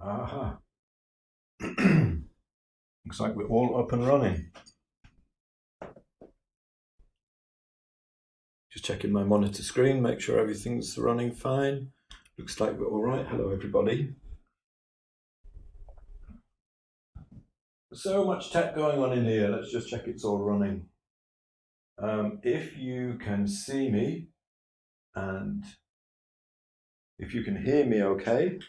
Aha. Looks like we're all up and running. Just checking my monitor screen, make sure everything's running fine. Looks like we're all right. Hello, everybody. So much tech going on in here. Let's just check it's all running. If you can see me and if you can hear me okay,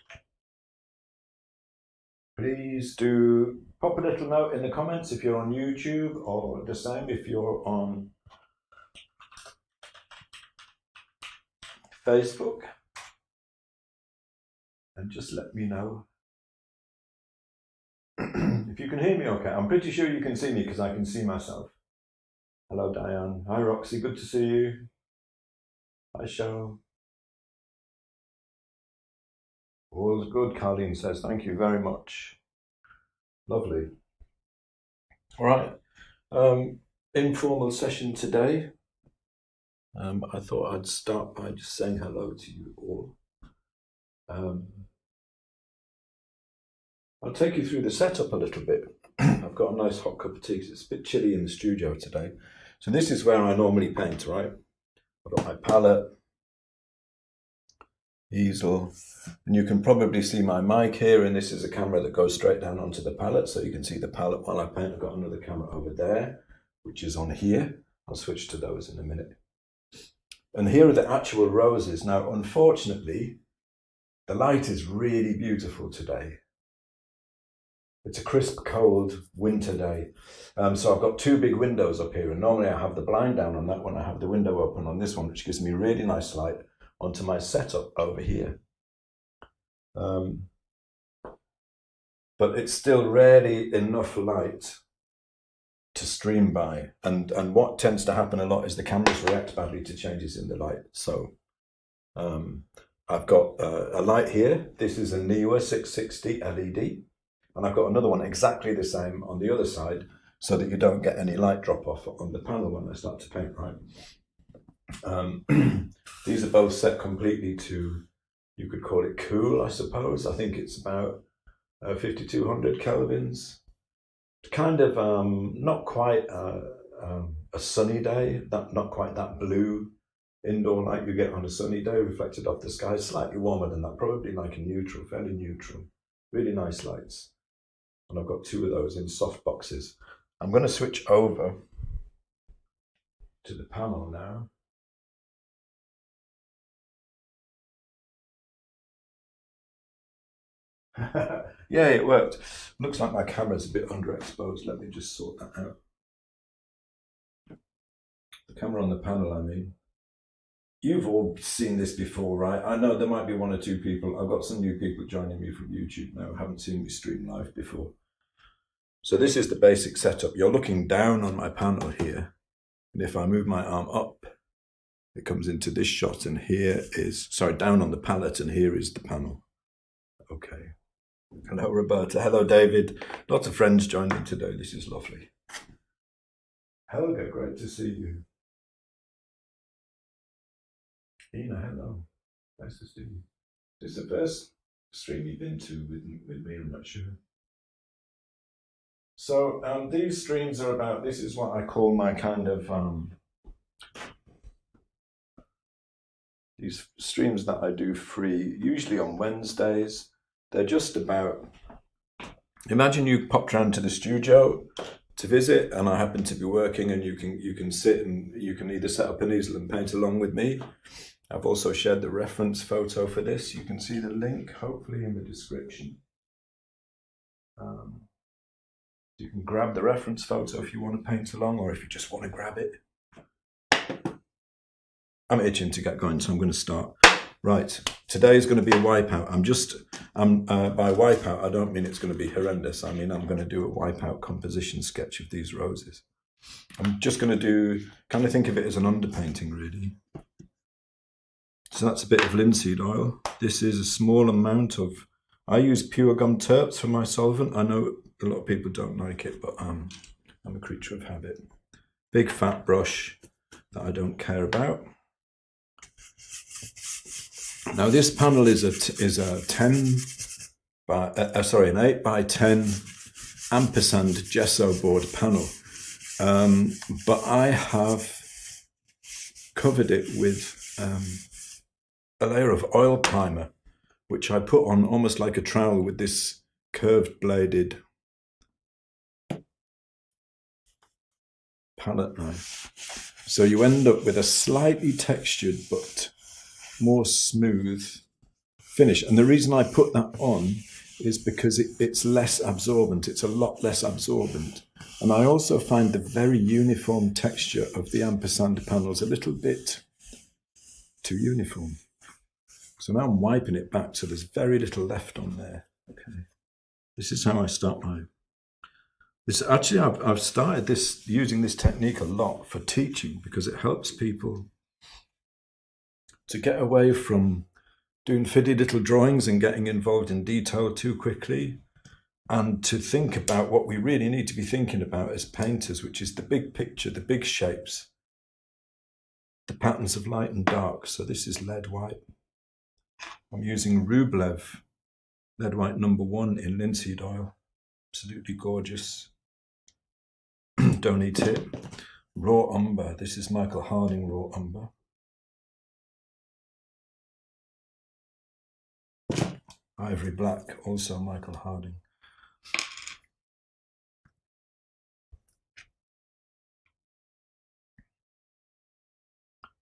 please do pop a little note in the comments if you're on YouTube, or the same if you're on Facebook, and just let me know if you can hear me okay. I'm pretty sure you can see me because I can see myself. Hello, Diane. Hi, Roxy. Good to see you. Hi, Cheryl. All's good, Carlene says. Thank you very much. Lovely. All right. Informal session today. I thought I'd start by just saying hello to you all. I'll take you through the setup a little bit. I've got a nice hot cup of tea because it's a bit chilly in the studio today. So this is where I normally paint, right? I've got my palette, easel, and you can probably see my mic here, and this is a camera that goes straight down onto the palette, so you can see the palette while I paint. I've got another camera over there, which is on here. I'll switch to those in a minute. And here are the actual roses. Now, unfortunately, the light is really beautiful today. It's a crisp, cold winter day. So I've got two big windows up here, and normally I have the blind down on that one. I have the window open on this one, which gives me really nice light onto my setup over here. But it's still rarely enough light to stream by. And what tends to happen a lot is the cameras react badly to changes in the light. So I've got a light here. This is a Neewer 660 LED. And I've got another one exactly the same on the other side, so that you don't get any light drop off on the panel when I start to paint, right? These are both set completely to, you could call it cool, I suppose. I think it's about 5200 kelvins. Kind of not quite a sunny day, not quite that blue indoor light you get on a sunny day reflected off the sky. Slightly warmer than that, probably like a neutral, fairly neutral. Really nice lights. And I've got two of those in soft boxes. I'm going to switch over to the panel now. Yeah, it worked. Looks like my camera's a bit underexposed. Let me just sort that out. The camera on the panel, I mean. You've all seen this before, right? I know there might be one or two people. I've got some new people joining me from YouTube now, haven't seen me stream live before. So this is the basic setup. You're looking down on my panel here. And if I move my arm up, it comes into this shot, and here is, sorry, down on the palette, and here is the panel. Okay. Hello, Roberta. Hello, David. Lots of friends joining today. This is lovely. Helga, great to see you. Ina, hello. Nice to see you. This is the first stream you've been to with me, I'm not sure. So these streams are about, this is what I call my kind of, these streams that I do free, usually on Wednesdays. They're just about, imagine you popped around to the studio to visit, and I happen to be working, and you can sit and you can either set up an easel and paint along with me. I've also shared the reference photo for this. You can see the link, hopefully, in the description. You can grab the reference photo if you want to paint along, or if you just want to grab it. I'm itching to get going, so I'm going to start. Right, today is going to be a wipeout. By wipeout, I don't mean it's going to be horrendous. I mean, I'm going to do a wipeout composition sketch of these roses. I'm just going to do, kind of think of it as an underpainting, really. So that's a bit of linseed oil. This is a small amount of, I use pure gum terps for my solvent. I know a lot of people don't like it, but I'm a creature of habit. Big fat brush that I don't care about. Now this panel is a 10 an 8 by 10 Ampersand gesobord panel. But I have covered it with a layer of oil primer, which I put on almost like a trowel with this curved bladed palette knife. So you end up with a slightly textured but more smooth finish. And the reason I put that on is because it's less absorbent. It's a lot less absorbent. And I also find the very uniform texture of the Ampersand panels a little bit too uniform. So now I'm wiping it back so there's very little left on there. Okay. This is how I start my... Actually, I've started using this technique a lot for teaching because it helps people to get away from doing fiddly little drawings and getting involved in detail too quickly, and to think about what we really need to be thinking about as painters, which is the big picture, the big shapes, the patterns of light and dark. So this is lead white. I'm using Rublev lead white #1 in linseed oil. Absolutely gorgeous. Don't need tip. Raw umber. This is Michael Harding raw umber. Ivory black, also Michael Harding.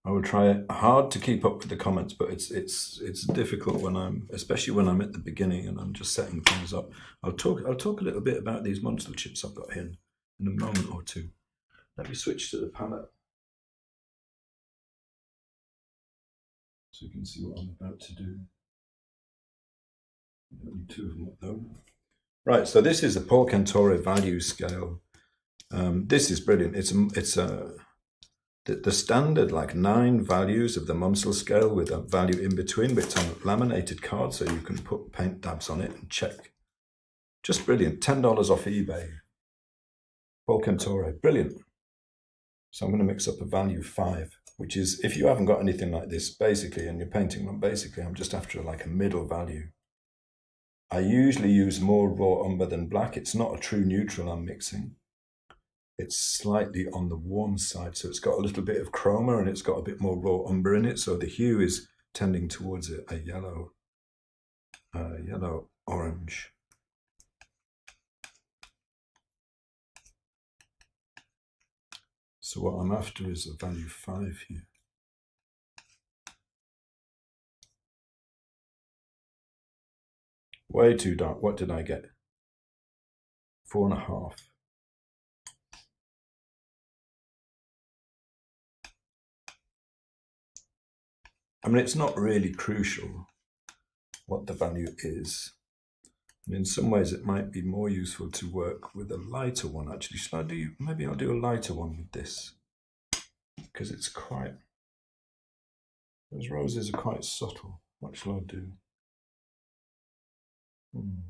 I will try hard to keep up with the comments, but it's difficult especially when I'm at the beginning and I'm just setting things up. I'll talk a little bit about these monster chips I've got here in a moment or two. Let me switch to the palette so you can see what I'm about to do. I don't need two of them up though. Right, so this is a Paul Cantore value scale. This is brilliant. The standard like 9 values of the Munsell scale with a value in between, but it's on a laminated card so you can put paint dabs on it and check. Just brilliant. $10 off eBay. Paul Cantore, brilliant. So I'm going to mix up a value 5, which is, if you haven't got anything like this, basically, and you're painting one, basically, I'm just after like a middle value. I usually use more raw umber than black. It's not a true neutral I'm mixing. It's slightly on the warm side, so it's got a little bit of chroma and it's got a bit more raw umber in it, so the hue is tending towards a yellow orange. So what I'm after is a value 5 here. Way too dark. What did I get? 4.5. I mean, it's not really crucial what the value is. And in some ways, it might be more useful to work with a lighter one. Actually, maybe I'll do a lighter one with this, because it's quite, those roses are quite subtle. What shall I do? I'm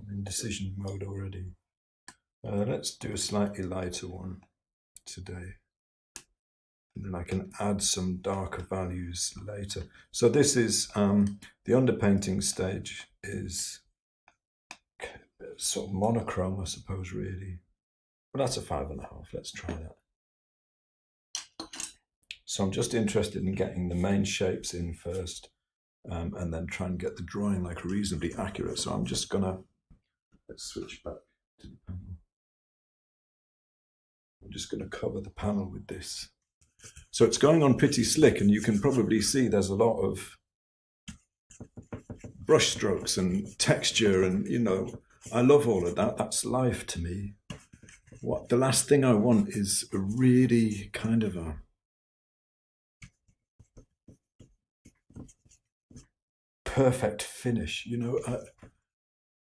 in decision mode already. Let's do a slightly lighter one today. And then I can add some darker values later. So this is, the underpainting stage is sort of monochrome, I suppose, really. But that's a 5.5, let's try that. So I'm just interested in getting the main shapes in first, and then try and get the drawing like reasonably accurate. So I'm just gonna, let's switch back to the panel. I'm just gonna cover the panel with this. So it's going on pretty slick, and you can probably see there's a lot of brush strokes and texture, and you know, I love all of that. That's life to me. The last thing I want is a really kind of a perfect finish, you know.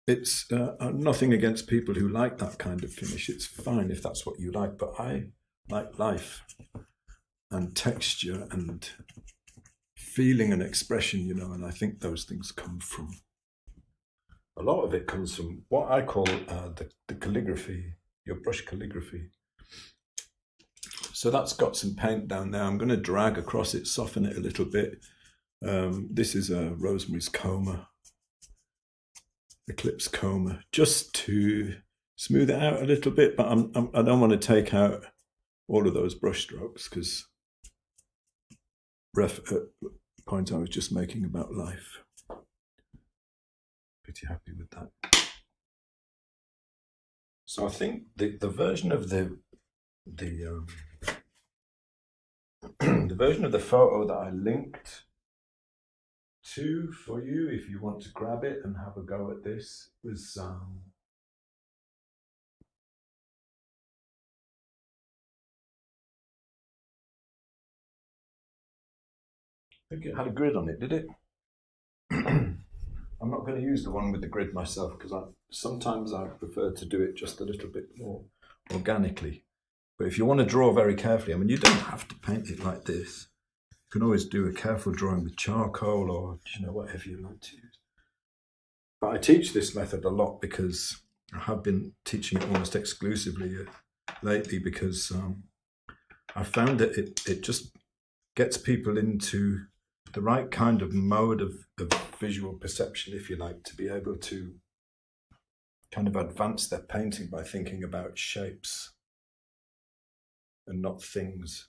It's nothing against people who like that kind of finish. It's fine if that's what you like, but I like life and texture and feeling and expression, you know, and I think those things come from, a lot of it comes from what I call the calligraphy, your brush calligraphy. So that's got some paint down there. I'm going to drag across it, soften it a little bit, This is a Rosemary's Coma, Eclipse Coma, just to smooth it out a little bit, but I don't want to take out all of those brush strokes because point I was just making about life. Pretty happy with that. So I think the version of the version of the photo that I linked to for you, if you want to grab it and have a go at this, was I think it had a grid on it, did it? I'm not going to use the one with the grid myself because sometimes I prefer to do it just a little bit more organically. But if you want to draw very carefully, I mean, you don't have to paint it like this. You can always do a careful drawing with charcoal or, whatever you like to use. But I teach this method a lot because I have been teaching it almost exclusively lately because I found that it just gets people into the right kind of mode of visual perception, if you like, to be able to kind of advance their painting by thinking about shapes and not things.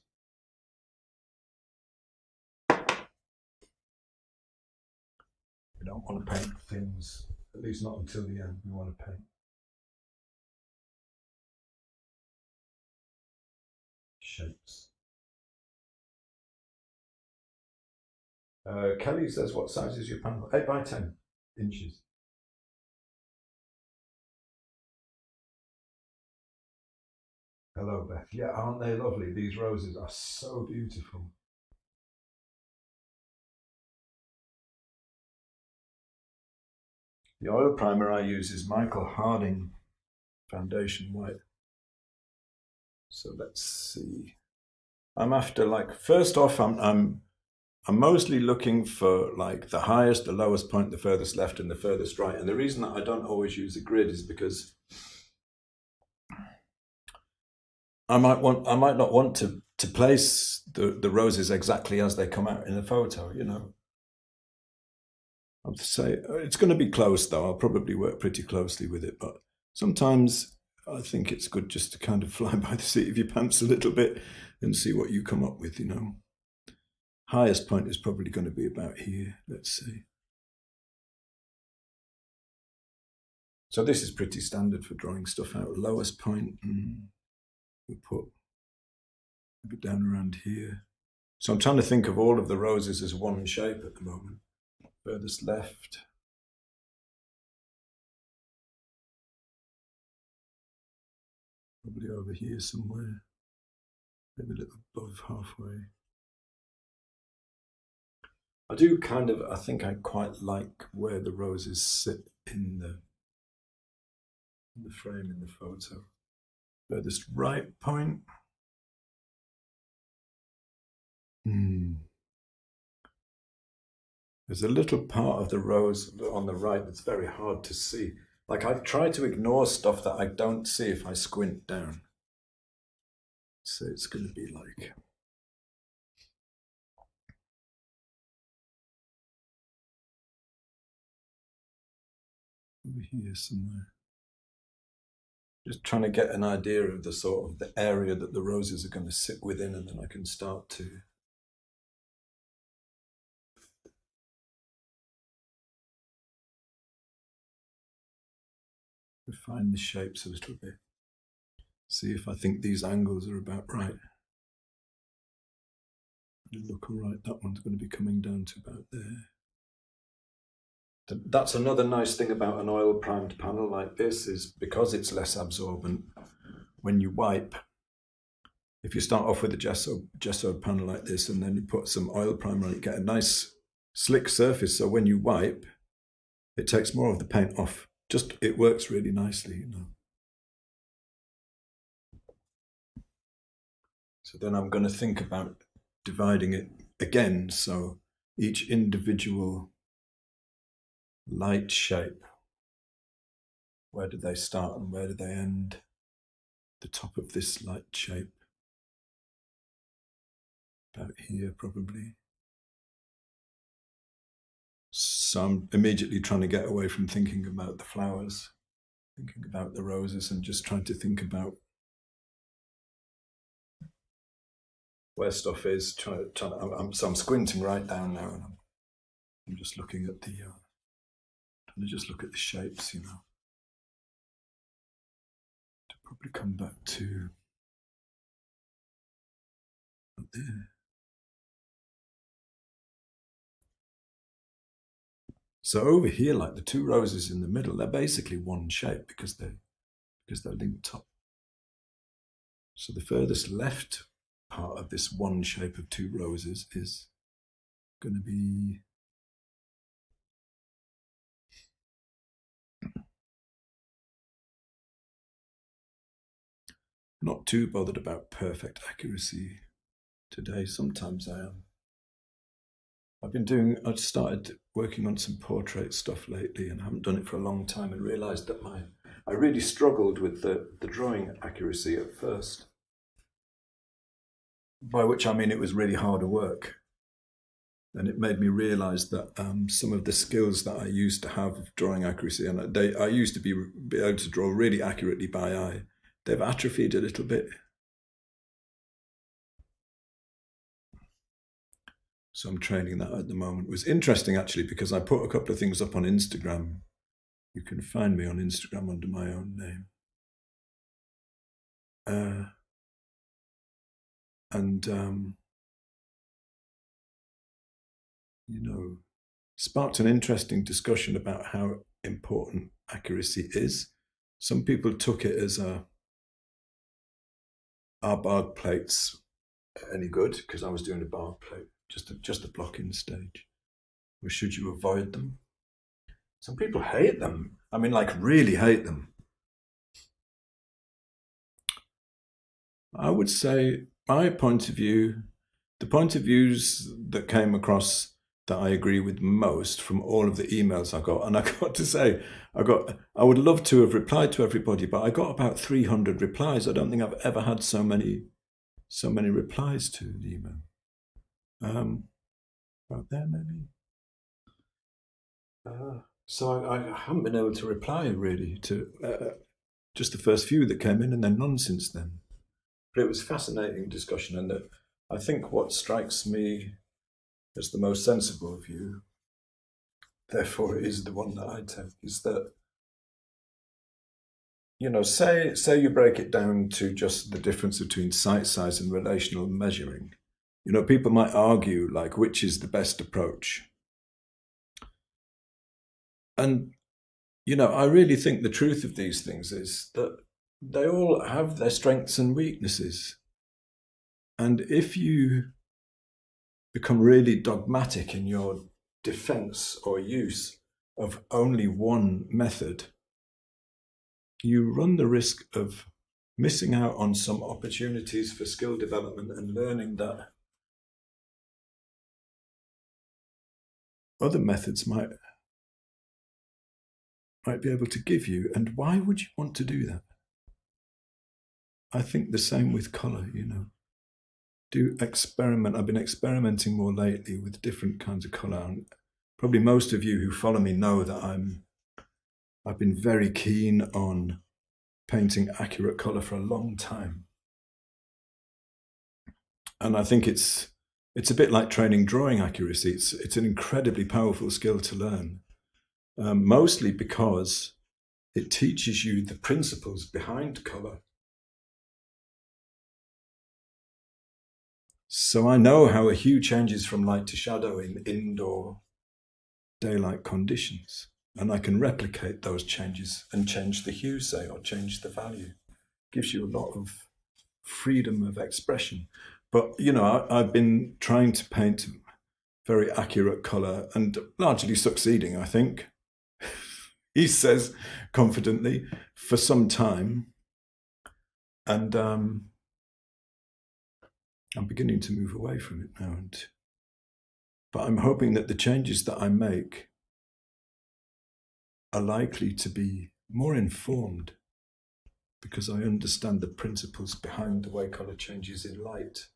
We don't want to paint things, at least not until the end. We want to paint shapes. Kelly says, what size is your panel? 8 by 10 inches. Hello, Beth. Yeah, aren't they lovely? These roses are so beautiful. The oil primer I use is Michael Harding Foundation White. So let's see. I'm after, like, first off, I'm mostly looking for like the highest, the lowest point, the furthest left, and the furthest right. And the reason that I don't always use a grid is because I might not want to place the roses exactly as they come out in the photo, I'd say it's going to be close though. I'll probably work pretty closely with it, but sometimes I think it's good just to kind of fly by the seat of your pants a little bit and see what you come up with, Highest point is probably going to be about here. Let's see. So this is pretty standard for drawing stuff out. Lowest point, we put maybe down around here. So I'm trying to think of all of the roses as one shape at the moment. Furthest left. Probably over here somewhere. Maybe a little above halfway. I think I quite like where the roses sit in the frame in the photo. Furthest right point. There's a little part of the rose on the right that's very hard to see. Like I try to ignore stuff that I don't see if I squint down. So it's going to be like over here somewhere. Just trying to get an idea of the sort of the area that the roses are going to sit within, and then I can start to refine the shapes a little bit. See if I think these angles are about right. Look all right, that one's going to be coming down to about there. That's another nice thing about an oil primed panel like this is because it's less absorbent. When you wipe, if you start off with a gesso panel like this and then you put some oil primer on it, you get a nice slick surface. So when you wipe, it takes more of the paint off. Just it works really nicely, So then I'm going to think about dividing it again. So each individual light shape, where do they start and where do they end? The top of this light shape, about here probably. So I'm immediately trying to get away from thinking about the flowers, thinking about the roses, and just trying to think about where stuff is. So I'm squinting right down now, and I'm just looking at the, trying to just look at the shapes, you know. To probably come back to up there. So over here, like the two roses in the middle, they're basically one shape because they're linked up. So the furthest left part of this one shape of two roses is going to be not too bothered about perfect accuracy today. Sometimes I am. I've started working on some portrait stuff lately, and I haven't done it for a long time, and realized that I really struggled with the drawing accuracy at first. By which I mean it was really hard work. And it made me realize that some of the skills that I used to have of drawing accuracy, and I used to be able to draw really accurately by eye, they've atrophied a little bit. So I'm training that at the moment. It was interesting, actually, because I put a couple of things up on Instagram. You can find me on Instagram under my own name. You know, sparked an interesting discussion about how important accuracy is. Some people took it as are bark plates any good? Because I was doing a bark plate, just a block-in stage. Or should you avoid them? Some people hate them. I mean, like really hate them. I would say my point of view, the point of views that came across that I agree with most from all of the emails I got, and I got to say, I would love to have replied to everybody, but I got about 300 replies. I don't think I've ever had so many replies to an email. About there, maybe. So I haven't been able to reply really to just the first few that came in, and then none since then. But it was a fascinating discussion, and I think what strikes me as the most sensible view, therefore it is the one that I take, is that, you know, say you break it down to just the difference between sight size and relational measuring. You know, people might argue, like, which is the best approach? And, you know, I really think the truth of these things is that they all have their strengths and weaknesses. And if you become really dogmatic in your defense or use of only one method, you run the risk of missing out on some opportunities for skill development and learning that other methods might be able to give you. And why would you want to do that? I think the same with color, you know. Do experiment. I've been experimenting more lately with different kinds of color. And probably most of you who follow me know that I've been very keen on painting accurate color for a long time. And I think it's a bit like training drawing accuracy. It's an incredibly powerful skill to learn, mostly because it teaches you the principles behind color. So I know how a hue changes from light to shadow in indoor daylight conditions, and I can replicate those changes and change the hue, say, or change the value. Gives you a lot of freedom of expression. But, you know, I've been trying to paint very accurate color and largely succeeding, I think, he says confidently, for some time. And I'm beginning to move away from it now. But I'm hoping that the changes that I make are likely to be more informed because I understand the principles behind the way color changes in light.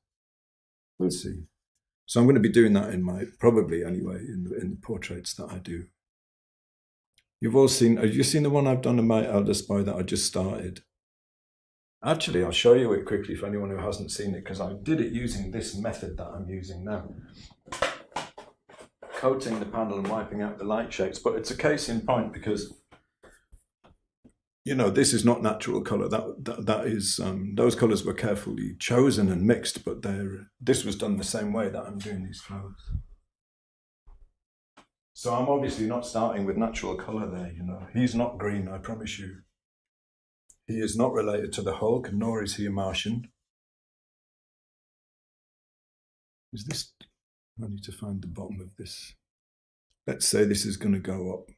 We'll see. So I'm going to be doing that probably anyway, in the portraits that I do. You've all seen, have you seen the one I've done in my eldest boy that I just started? Actually, I'll show you it quickly for anyone who hasn't seen it, because I did it using this method that I'm using now. Coating the panel and wiping out the light shapes, but it's a case in point because, you know, this is not natural color. That is, those colors were carefully chosen and mixed, but this was done the same way that I'm doing these flowers. So I'm obviously not starting with natural color there, you know. He's not green, I promise you. He is not related to the Hulk, nor is he a Martian. Is this, I need to find the bottom of this. Let's say this is going to go up.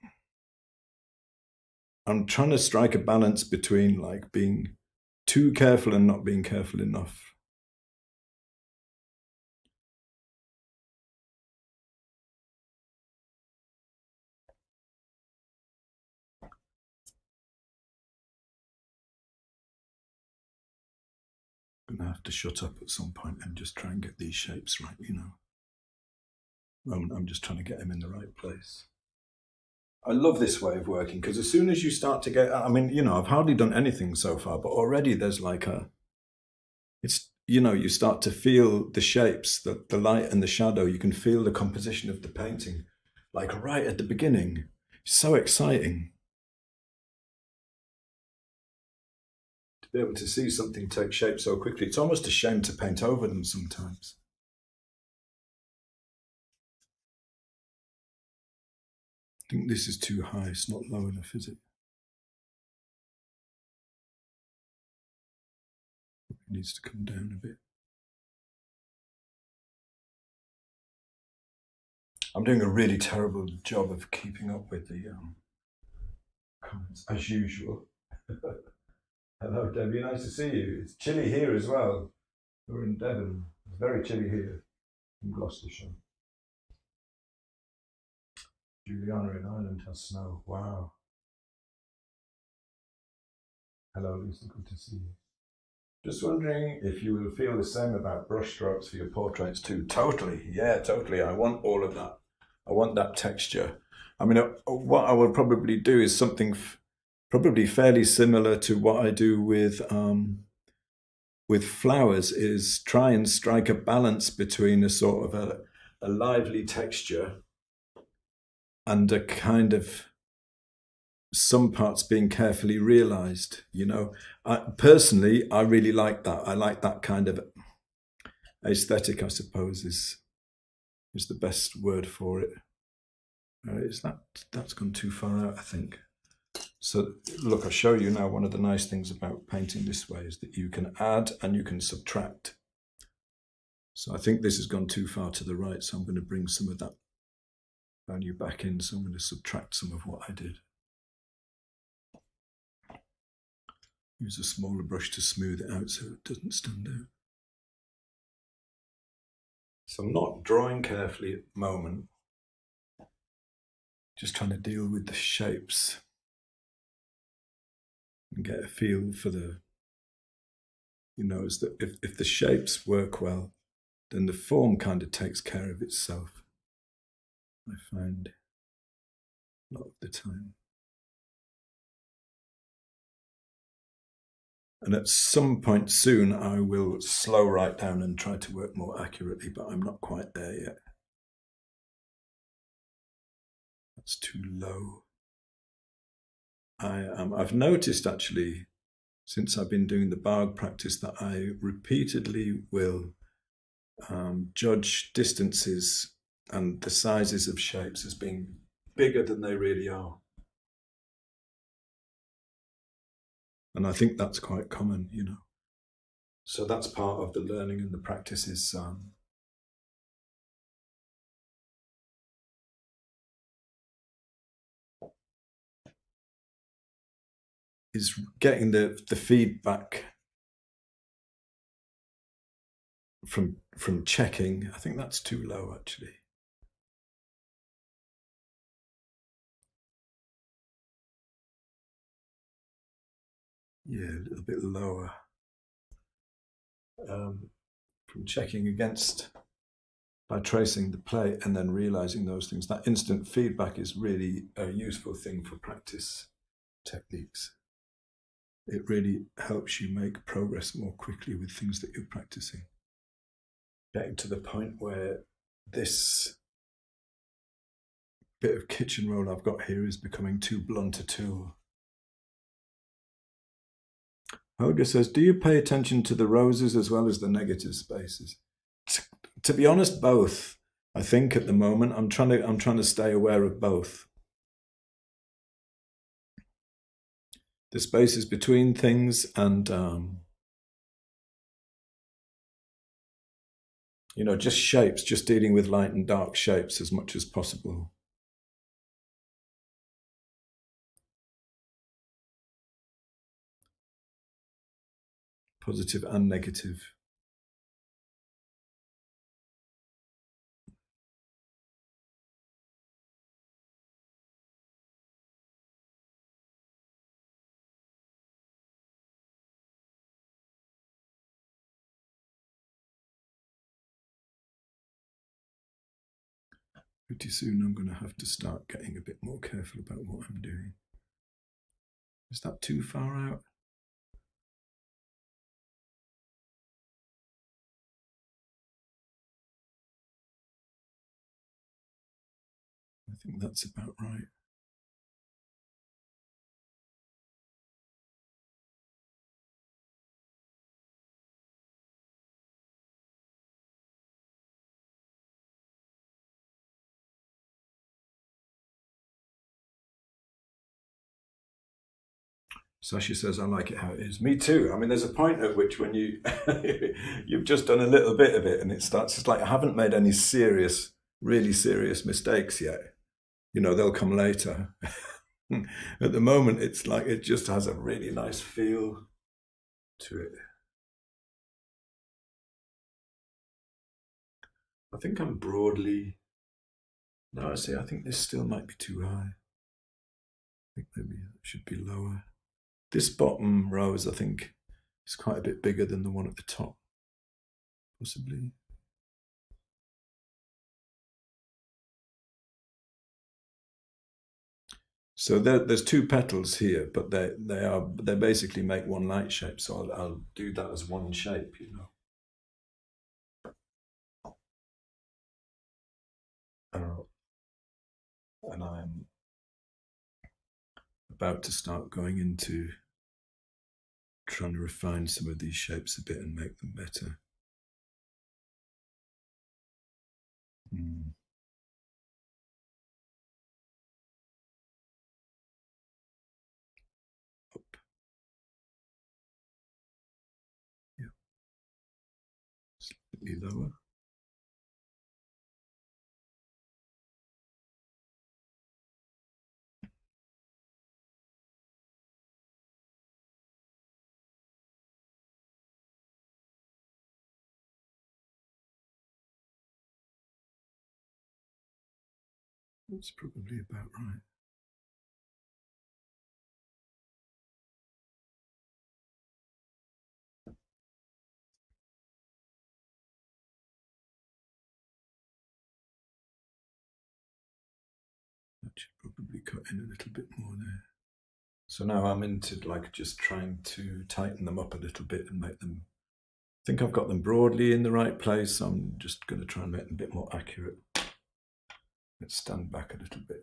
I'm trying to strike a balance between like being too careful and not being careful enough. I'm going to have to shut up at some point and just try and get these shapes right, you know. I'm just trying to get them in the right place. I love this way of working because as soon as you start to get, I mean, you know, I've hardly done anything so far, but already there's like it's, you know, you start to feel the shapes, the light and the shadow. You can feel the composition of the painting, like right at the beginning. It's so exciting to be able to see something take shape so quickly. It's almost a shame to paint over them sometimes. I think this is too high. It's not low enough, is it? It needs to come down a bit. I'm doing a really terrible job of keeping up with the comments, as usual. Hello, Debbie. Nice to see you. It's chilly here as well. We're in Devon. It's very chilly here in Gloucestershire. Juliana in Ireland has snow. Wow. Hello, Lisa. Good to see you. Just wondering if you will feel the same about brushstrokes for your portraits too. Totally. Yeah, totally. I want all of that. I want that texture. I mean, what I will probably do is something probably fairly similar to what I do with flowers, is try and strike a balance between a sort of a lively texture and a kind of some parts being carefully realized. You know, personally, I really like that. I like that kind of aesthetic, I suppose, is the best word for it. That's gone too far out, I think. So look, I'll show you now. One of the nice things about painting this way is that you can add and you can subtract. So I think this has gone too far to the right, so I'm going to bring some of that value back in. So I'm going to subtract some of what I did. Use a smaller brush to smooth it out so it doesn't stand out. So I'm not drawing carefully at the moment, just trying to deal with the shapes and get a feel for the, you know, is that if the shapes work well, then the form kind of takes care of itself, I find, a lot of the time. And at some point soon, I will slow right down and try to work more accurately, but I'm not quite there yet. That's too low. I've noticed actually, since I've been doing the barg practice, that I repeatedly will judge distances and the sizes of shapes as being bigger than they really are. And I think that's quite common, you know. So that's part of the learning and the practice is getting the feedback from checking. I think that's too low, actually. Yeah, a little bit lower. From checking against by tracing the play and then realizing those things. That instant feedback is really a useful thing for practice techniques. It really helps you make progress more quickly with things that you're practicing. Getting to the point where this bit of kitchen roll I've got here is becoming too blunt a tool. Helga says, do you pay attention to the roses as well as the negative spaces? To be honest, both. I think at the moment I'm trying to stay aware of both. The spaces between things and just shapes, just dealing with light and dark shapes as much as possible. Positive and negative. Pretty soon I'm going to have to start getting a bit more careful about what I'm doing. Is that too far out? I think that's about right. Sasha says, I like it how it is. Me too. I mean, there's a point at which when you've just done a little bit of it and it starts, it's like, I haven't made any really serious mistakes yet. They'll come later. At the moment, it's like it just has a really nice feel to it. I think I'm broadly... No, I think this still might be too high. I think maybe it should be lower. This bottom rose, I think, is quite a bit bigger than the one at the top, possibly. So there's two petals here, but they basically make one light shape. So I'll do that as one shape, and I'm about to start going into trying to refine some of these shapes a bit and make them better. Up. Yeah. Slightly lower. That's probably about right. That should probably cut in a little bit more there. So now I'm into just trying to tighten them up a little bit and make them... I think I've got them broadly in the right place. So I'm just going to try and make them a bit more accurate. Let's stand back a little bit.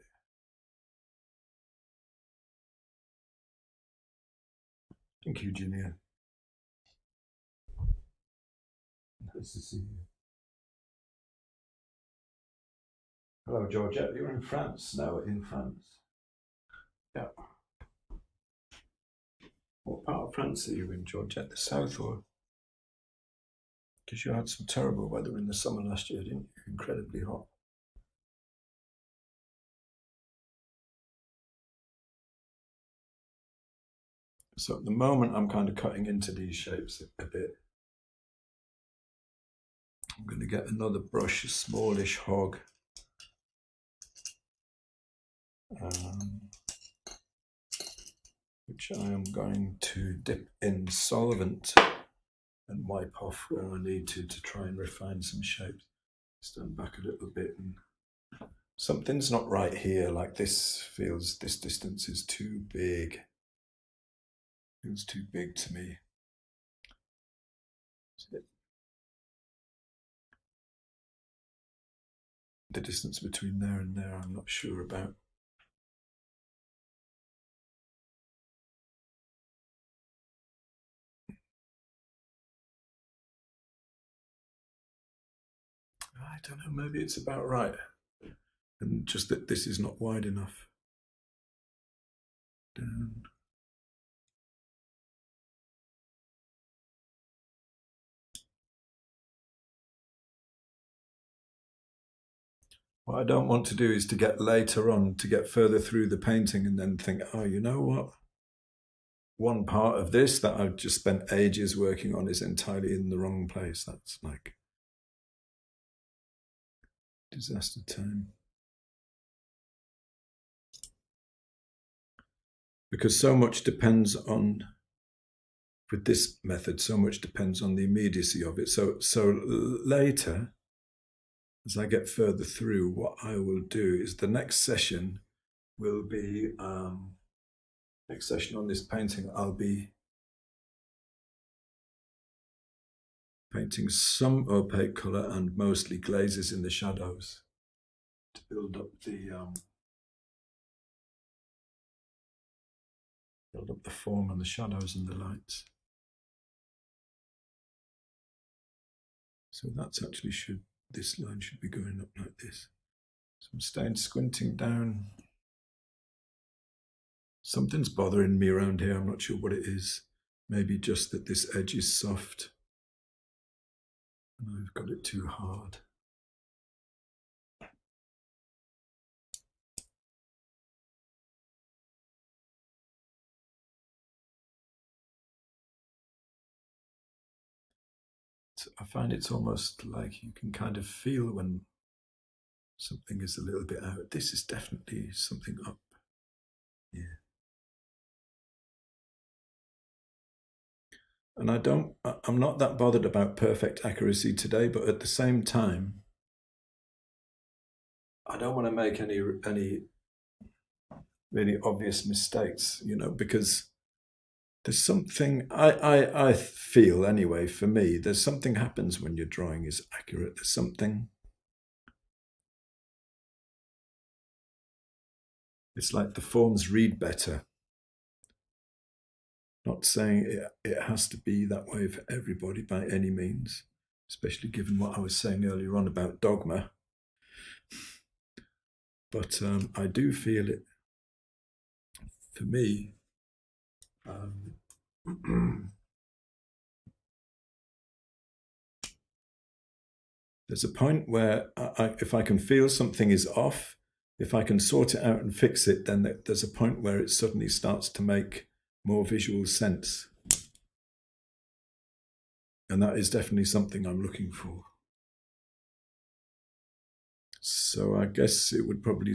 Thank you, Julia. Nice to see you. Hello, Georgette. You're in France now. In France. Yeah. What part of France are you in, Georgette? The south, or? Because you had some terrible weather in the summer last year, didn't you? Incredibly hot. So at the moment, I'm kind of cutting into these shapes a bit. I'm going to get another brush, a smallish hog. Which I am going to dip in solvent and wipe off where I need to try and refine some shapes. Stand back a little bit, and something's not right here. Like this distance is too big. Feels too big to me. The distance between there and there, I'm not sure about. I don't know, maybe it's about right. And just that this is not wide enough. Down. What I don't want to do is to get later on, to get further through the painting and then think, oh, you know what? One part of this that I've just spent ages working on is entirely in the wrong place. That's like disaster time. Because so much depends on, with this method, so much depends on the immediacy of it. So later, as I get further through, what I will do is the next session will be, next session on this painting, I'll be painting some opaque colour and mostly glazes in the shadows to build up the form and the shadows and the lights. So that's actually this line should be going up like this. So I'm staying squinting down. Something's bothering me around here. I'm not sure what it is. Maybe just that this edge is soft and I've got it too hard. I find it's almost like you can kind of feel when something is a little bit out. This is definitely something up here. And I'm not that bothered about perfect accuracy today, but at the same time, I don't want to make any really obvious mistakes, because there's something I feel anyway, for me, there's something happens when your drawing is accurate. There's something, it's like the forms read better. Not saying it has to be that way for everybody by any means, especially given what I was saying earlier on about dogma. But I do feel it, for me, there's a point where if I can feel something is off, if I can sort it out and fix it, then there's a point where it suddenly starts to make more visual sense. And that is definitely something I'm looking for. So I guess it would probably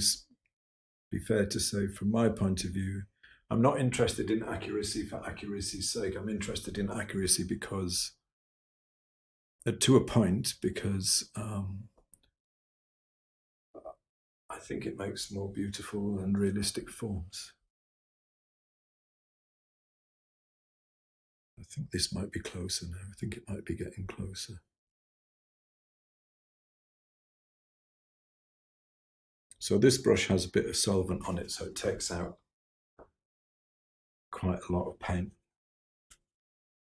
be fair to say, from my point of view, I'm not interested in accuracy for accuracy's sake. I'm interested in accuracy because, to a point, because I think it makes more beautiful and realistic forms. I think this might be closer now. I think it might be getting closer. So this brush has a bit of solvent on it, so it takes out quite a lot of paint.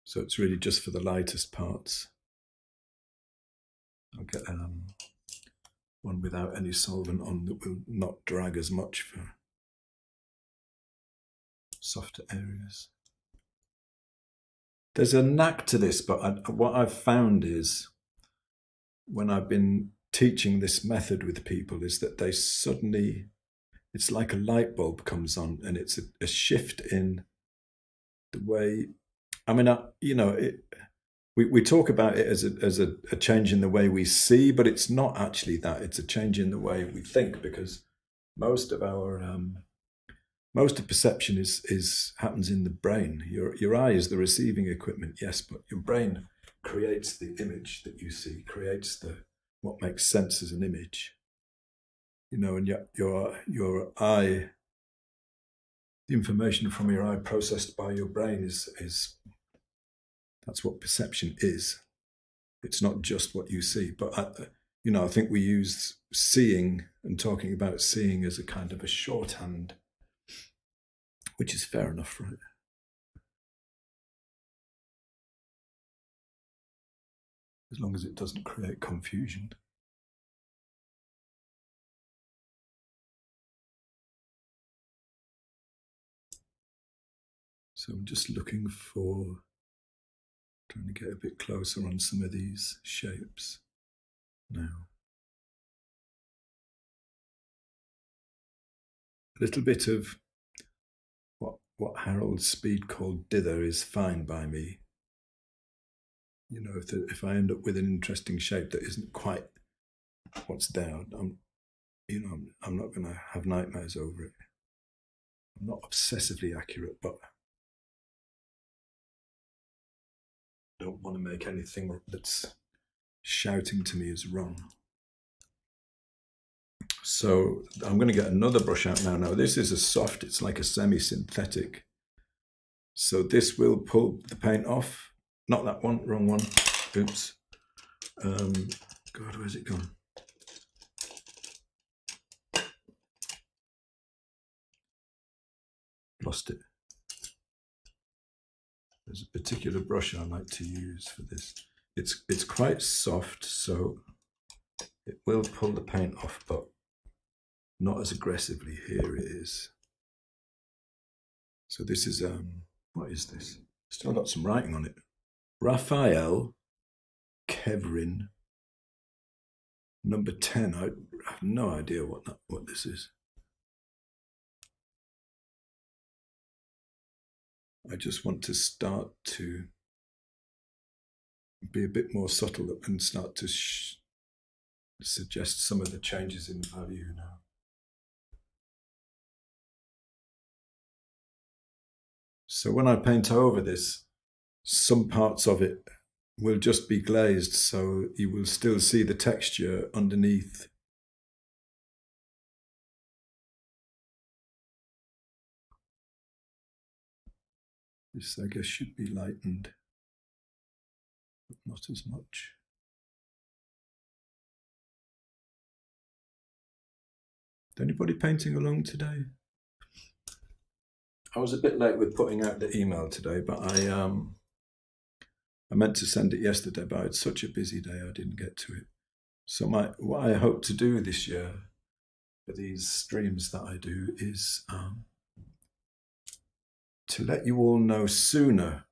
So it's really just for the lightest parts. I'll get one without any solvent on that will not drag as much for softer areas. There's a knack to this, but what I've found is when I've been teaching this method with people is that they suddenly, it's like a light bulb comes on, and it's a shift in the way, I mean, we talk about it as a change in the way we see, but it's not actually that. It's a change in the way we think, because most of perception happens in the brain. Your eye is the receiving equipment, yes, but your brain creates the image that you see, creates the what makes sense as an image. You know, and your eye, the information from your eye processed by your brain is that's what perception is. It's not just what you see, but I think we use seeing and talking about seeing as a kind of a shorthand, which is fair enough, right? As long as it doesn't create confusion. So I'm just looking for, trying to get a bit closer on some of these shapes now. A little bit of what Harold Speed called dither is fine by me. You know, if I end up with an interesting shape that isn't quite what's there, I'm not going to have nightmares over it. I'm not obsessively accurate, but I don't want to make anything that's shouting to me as wrong. So I'm going to get another brush out now. Now this is a soft, it's like a semi-synthetic. So this will pull the paint off. Not that one, wrong one. Oops. God, where's it gone? Lost it. There's a particular brush I like to use for this. It's quite soft, so it will pull the paint off, but not as aggressively. Here it is. So this is what is this? Still got some writing on it. Raphael Kevrin, number 10. I have no idea what this is. I just want to start to be a bit more subtle and start to suggest some of the changes in value now. So when I paint over this, some parts of it will just be glazed, so you will still see the texture underneath. This, I guess, should be lightened, but not as much. Is anybody painting along today? I was a bit late with putting out the email today, but I meant to send it yesterday, but I had such a busy day I didn't get to it. So what I hope to do this year for these streams that I do is to let you all know sooner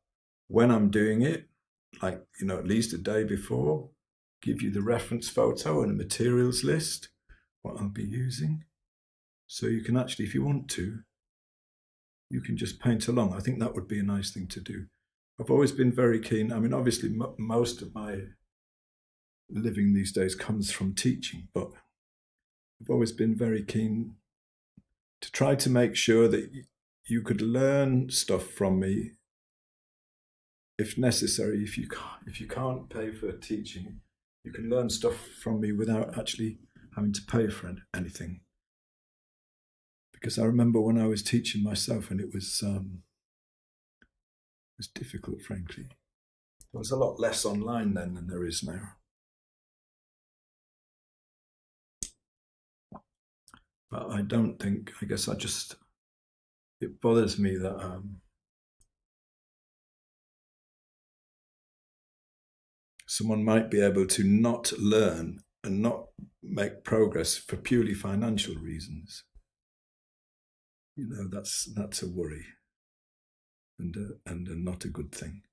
when I'm doing it, like, at least a day before, give you the reference photo and a materials list, what I'll be using. So you can actually, if you want to, you can just paint along. I think that would be a nice thing to do. I've always been very keen. I mean, obviously, most of my living these days comes from teaching, but I've always been very keen to try to make sure that you could learn stuff from me, if necessary. If you can't pay for teaching, you can learn stuff from me without actually having to pay for anything. Because I remember when I was teaching myself, and it was difficult, frankly. There was a lot less online then than there is now. But I don't think, I guess it bothers me that someone might be able to not learn and not make progress for purely financial reasons. That's a worry, and not a good thing.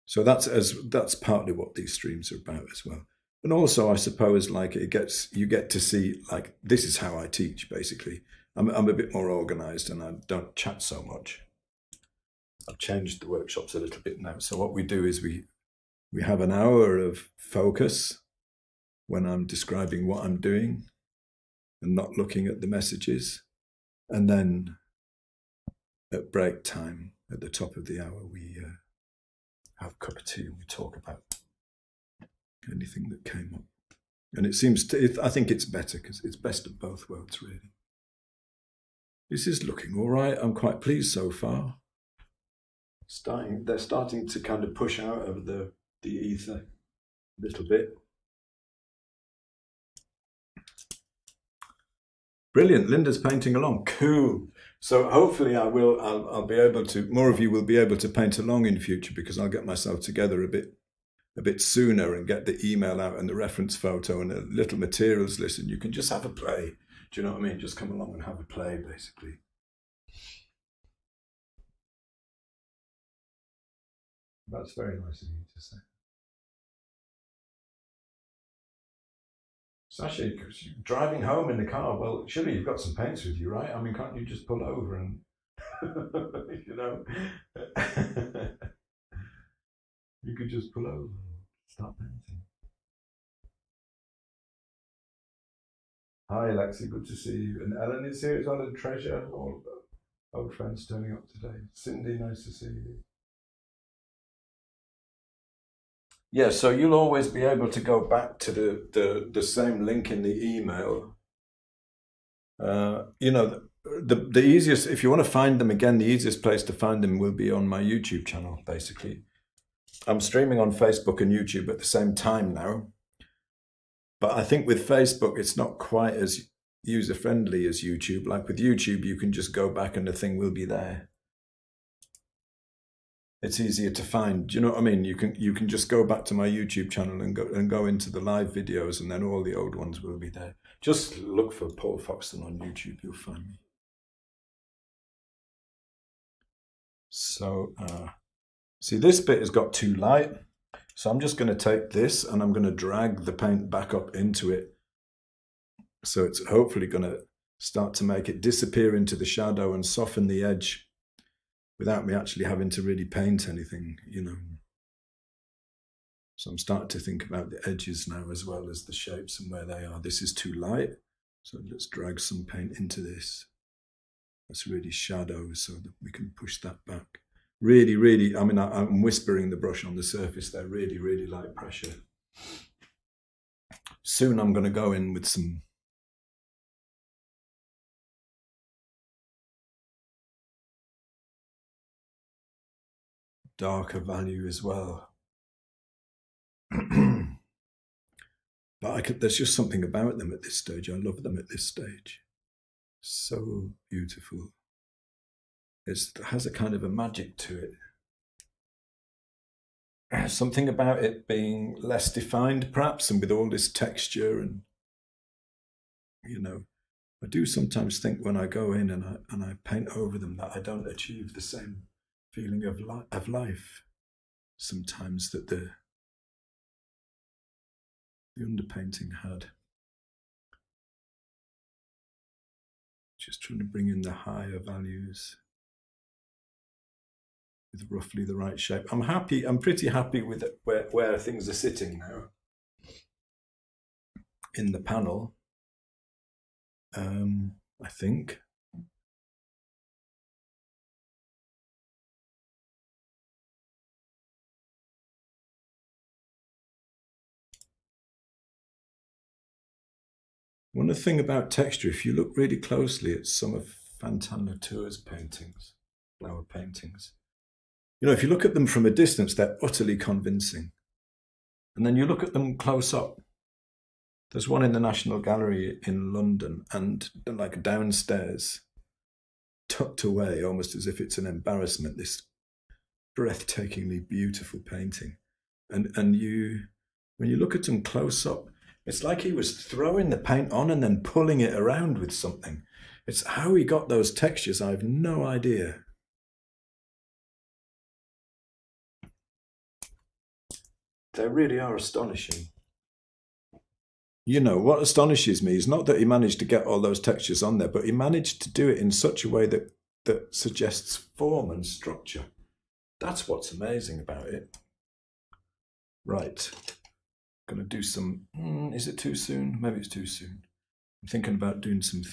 So that's partly what these streams are about as well. And also, I suppose, like, you get to see, like, this is how I teach, basically. I'm a bit more organized and I don't chat so much. I've changed the workshops a little bit now. So what we do is we have an hour of focus when I'm describing what I'm doing and not looking at the messages. And then at break time, at the top of the hour, we have a cup of tea and we talk about anything that came up. And it seems to, I think it's better because it's best of both worlds, really. This is looking all right. I'm quite pleased so far. They're starting to kind of push out of the ether a little bit. Brilliant. Linda's painting along. Cool. So hopefully I'll be able to, more of you will be able to paint along in future, because I'll get myself together a bit sooner and get the email out and the reference photo and a little materials list, and you can just have a play. Do you know what I mean? Just come along and have a play, basically. That's very nice of you to say. Sasha, driving home in the car, well, surely you've got some paints with you, right? I mean, can't you just pull over and, you know, you could just pull over and start painting. Hi, Lexi, good to see you. And Ellen is here as well, a treasure. All old friends turning up today. Cindy, nice to see you. Yeah, so you'll always be able to go back to the same link in the email. You know, the easiest, if you want to find them again, the easiest place to find them will be on my YouTube channel, basically. I'm streaming on Facebook and YouTube at the same time now. But I think with Facebook, it's not quite as user-friendly as YouTube. Like with YouTube, you can just go back and the thing will be there. It's easier to find. Do you know what I mean? You can just go back to my YouTube channel and go into the live videos, and then all the old ones will be there. Just look for Paul Foxton on YouTube, you'll find me. So, see, this bit has got too light. So I'm just going to take this and I'm going to drag the paint back up into it. So it's hopefully going to start to make it disappear into the shadow and soften the edge without me actually having to really paint anything, you know. So I'm starting to think about the edges now as well as the shapes and where they are. This is too light, so let's drag some paint into this. That's really shadow, so that we can push that back. Really, really, I mean, I'm whispering the brush on the surface there, really, really light pressure. Soon I'm going to go in with some darker value as well. But there's just something about them at this stage. I love them at this stage. So beautiful. It has a kind of a magic to it. Something about it being less defined, perhaps, and with all this texture, and you know, I do sometimes think when I go in and I paint over them that I don't achieve the same feeling of life sometimes that the underpainting had. Just trying to bring in the higher values with roughly the right shape. I'm pretty happy with where things are sitting now in the panel. I think. One thing about texture, if you look really closely at some of Fantin Latour's paintings, flower paintings, you know, if you look at them from a distance, they're utterly convincing. And then you look at them close up. There's one in the National Gallery in London, and like downstairs, tucked away, almost as if it's an embarrassment, this breathtakingly beautiful painting. And when you look at them close up, it's like he was throwing the paint on and then pulling it around with something. It's how he got those textures, I have no idea. They really are astonishing. You know, what astonishes me is not that he managed to get all those textures on there, but he managed to do it in such a way that suggests form and structure. That's what's amazing about it. Right. I'm going to do some, is it too soon? Maybe it's too soon. I'm thinking about doing some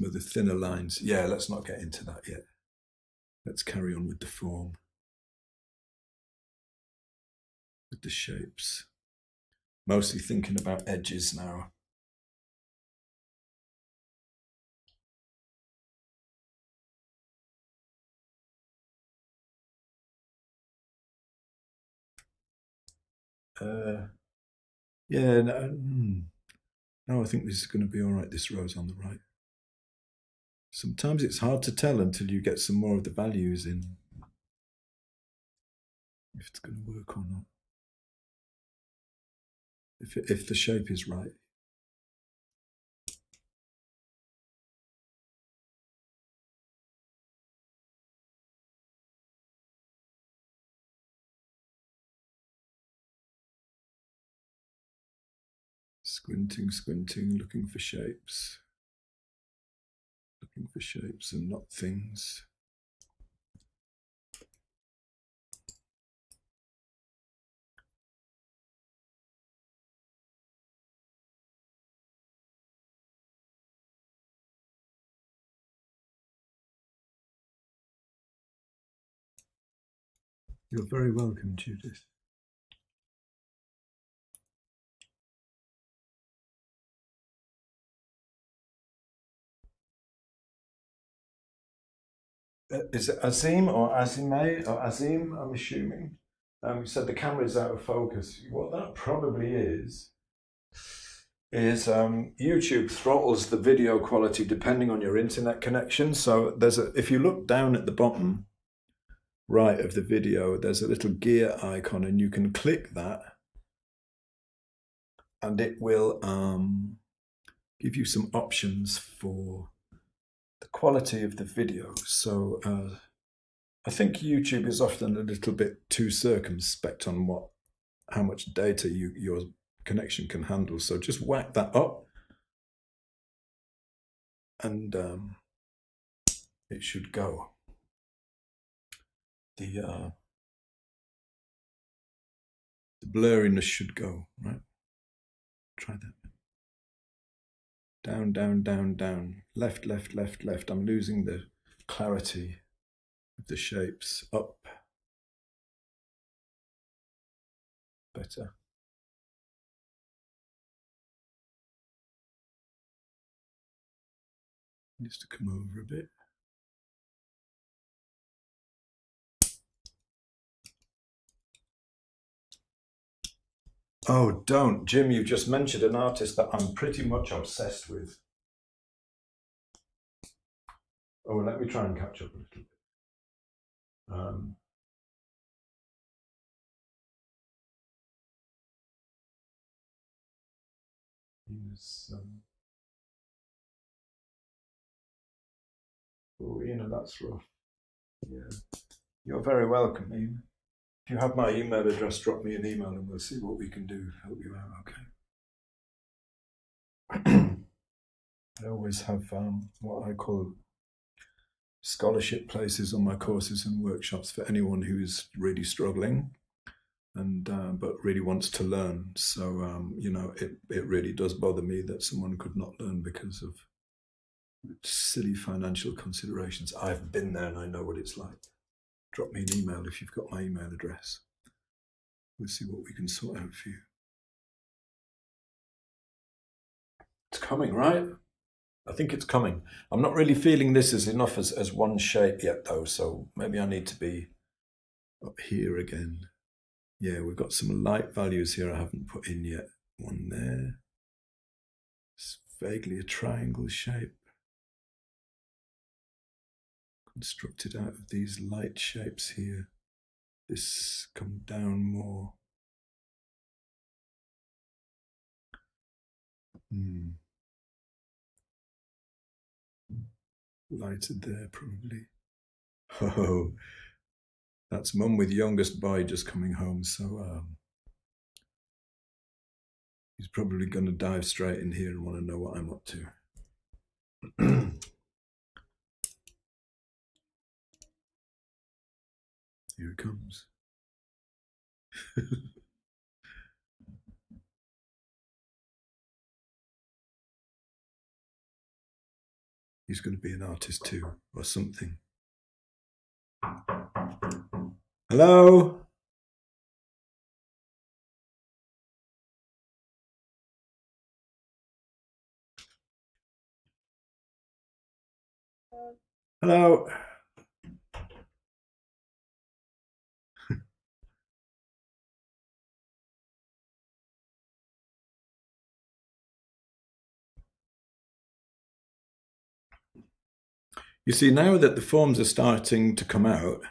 of the thinner lines. Yeah, let's not get into that yet. Let's carry on with the form. with the shapes. Mostly thinking about edges now. Yeah, no, I think this is going to be all right. This row's on the right. Sometimes it's hard to tell until you get some more of the values in, if it's going to work or not. If the shape is right. Squinting, looking for shapes. Looking for shapes and not things. You're very welcome, Judith. Is it Azim or Azime or Azim? I'm assuming. You said the camera is out of focus. What that probably is YouTube throttles the video quality depending on your internet connection. So if you look down at the bottom right of the video, there's a little gear icon, and you can click that, and it will give you some options for the quality of the video. So I think YouTube is often a little bit too circumspect on how much data your connection can handle. So just whack that up, and it should go. The blurriness should go, right? Try that. Down, down, down, down. Left, left, left, left. I'm losing the clarity of the shapes. Up. Better. Needs to come over a bit. Oh, don't. Jim, you've just mentioned an artist that I'm pretty much obsessed with. Oh, let me try and catch up a little bit. Oh, that's rough. Yeah. You're very welcome, Ian. If you have my email address, drop me an email and we'll see what we can do to help you out, okay? I always have what I call scholarship places on my courses and workshops for anyone who is really struggling and but really wants to learn. So it really does bother me that someone could not learn because of silly financial considerations. I've been there and I know what it's like. Drop me an email if you've got my email address. We'll see what we can sort out for you. It's coming, right? I think it's coming. I'm not really feeling this as enough as one shape yet, though, so maybe I need to be up here again. Yeah, we've got some light values here I haven't put in yet. One there. It's vaguely a triangle shape. Constructed out of these light shapes here. This come down more. Lighter there, probably. Oh, that's mum with youngest boy just coming home, so he's probably going to dive straight in here and want to know what I'm up to. Here it comes. He's going to be an artist too, or something. Hello? Hello. You see, now that the forms are starting to come out,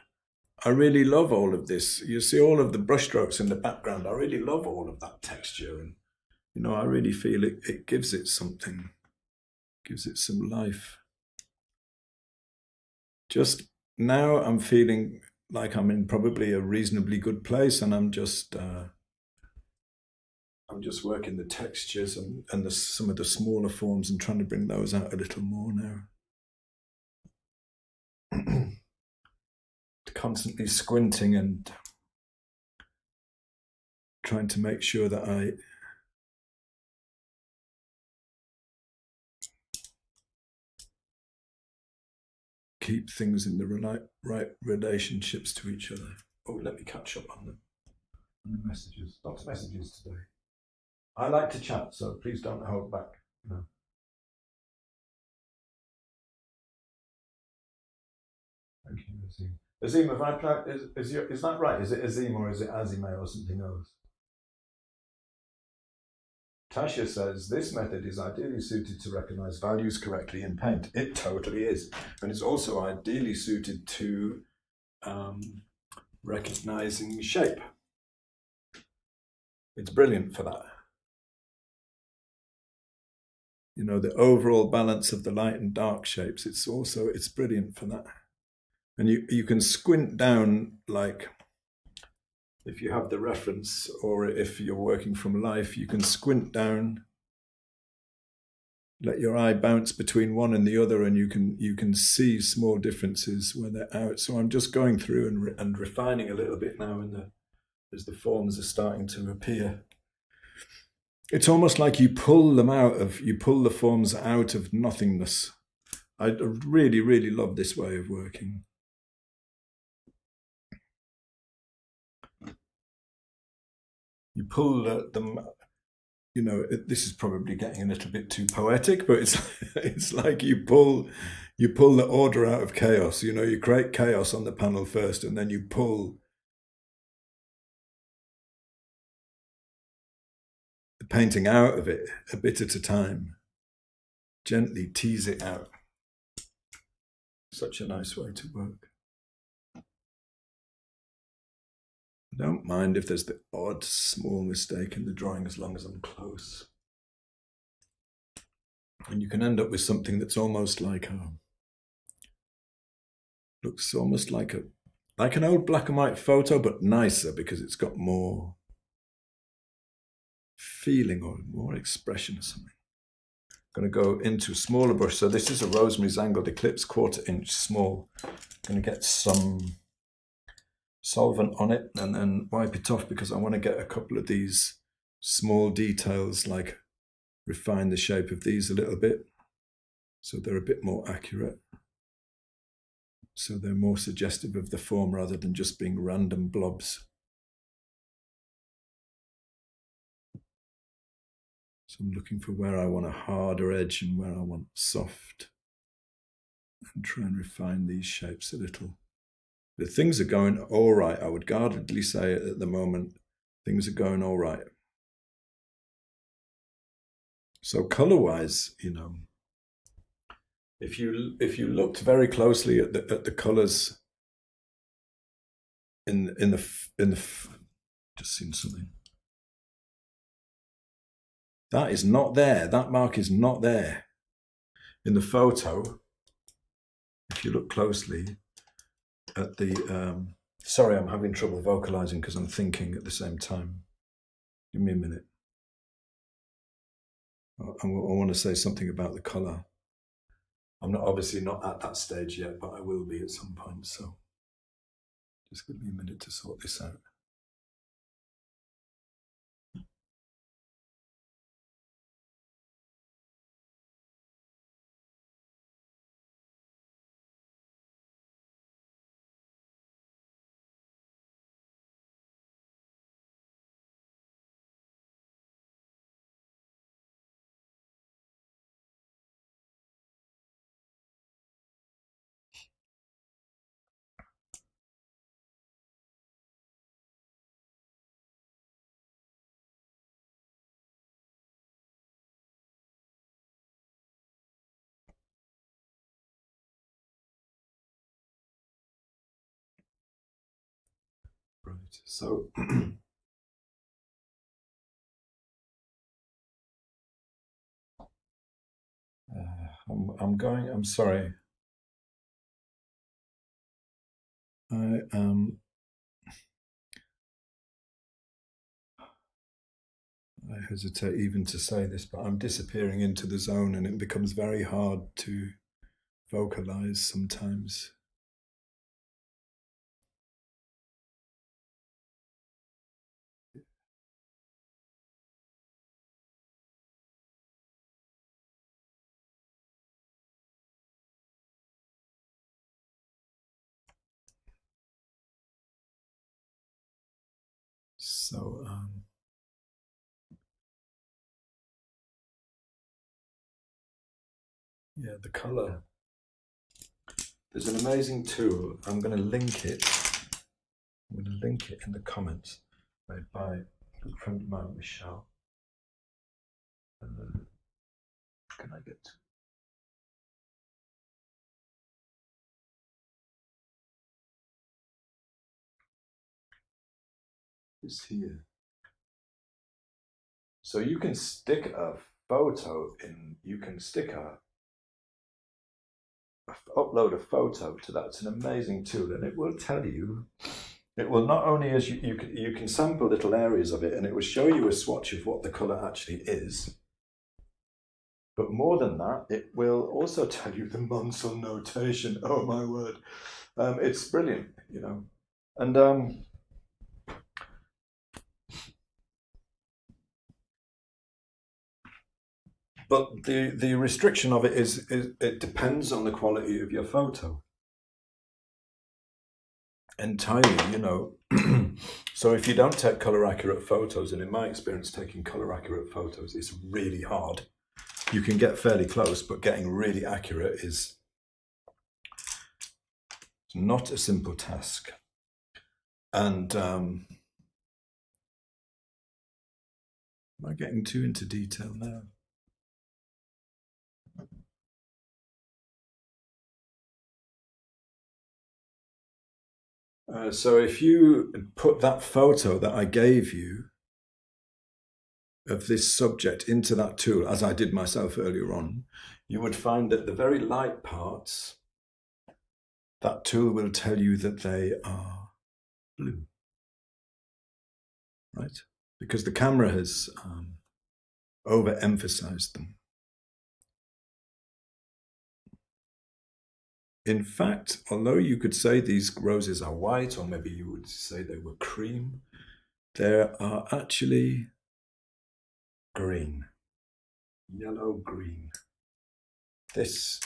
I really love all of this. You see all of the brushstrokes in the background. I really love all of that texture. And, I really feel it gives it something, gives it some life. Just now I'm feeling like I'm in probably a reasonably good place, and I'm just working the textures and some of the smaller forms and trying to bring those out a little more now. Constantly squinting and trying to make sure that I keep things in the right relationships to each other. Oh, let me catch up on the messages. Lots of messages today. I like to chat, so please don't hold back. No. Thank you, Azim. Azim, have I is that right? Is it Azim or is it Azime or something else? Tasha says this method is ideally suited to recognize values correctly in paint. It totally is. And it's also ideally suited to recognizing shape. It's brilliant for that. The overall balance of the light and dark shapes. It's brilliant for that. And you can squint down, like if you have the reference or if you're working from life, you can squint down, let your eye bounce between one and the other, and you can see small differences when they're out. So I'm just going through and refining a little bit now as the forms are starting to appear. It's almost like you pull the forms out of nothingness. I really, really love this way of working. You pull them. This is probably getting a little bit too poetic, but it's like you pull the order out of chaos. You create chaos on the panel first, and then you pull the painting out of it a bit at a time. Gently tease it out. Such a nice way to work. I don't mind if there's the odd small mistake in the drawing as long as I'm close. And you can end up with something that's almost like looks almost like an old black and white photo, but nicer because it's got more feeling or more expression or something. I'm going to go into a smaller brush. So this is a Rosemary's Angled Eclipse 1/4 inch small. I'm going to get some solvent on it and then wipe it off because I want to get a couple of these small details, like refine the shape of these a little bit so they're a bit more accurate. So they're more suggestive of the form rather than just being random blobs. So I'm looking for where I want a harder edge and where I want soft, and try and refine these shapes a little. But things are going all right. I would guardedly say at the moment, things are going all right. So color-wise, if you looked very closely at the colors in the just seen something. That is not there. That mark is not there in the photo. If you look closely at the sorry, I'm having trouble vocalizing because I'm thinking at the same time. Give me a minute. I want to say something about the color. I'm obviously not at that stage yet, but I will be at some point. So just give me a minute to sort this out. So I'm sorry. I hesitate even to say this, but I'm disappearing into the zone and it becomes very hard to vocalize sometimes. So, yeah, the color. There's an amazing tool. I'm going to link it. I'm going to link it in the comments, made by a friend of mine, Michelle. Can I get this here? So you can stick a photo in. You can stick upload a photo to that. It's an amazing tool, and it will tell you. It will not only as you can sample little areas of it, and it will show you a swatch of what the color actually is. But more than that, it will also tell you the Munsell notation. Oh my word, it's brilliant, you know, and but the restriction of it is it depends on the quality of your photo entirely, you know. So if you don't take color accurate photos, and in my experience, taking color accurate photos is really hard. You can get fairly close, but getting really accurate is not a simple task. And am I getting too into detail now? So if you put that photo that I gave you of this subject into that tool, as I did myself earlier on, you would find that the very light parts, that tool will tell you that they are blue, right? Because the camera has overemphasized them. In fact, although you could say these roses are white, or maybe you would say they were cream, they are actually green, yellow-green. This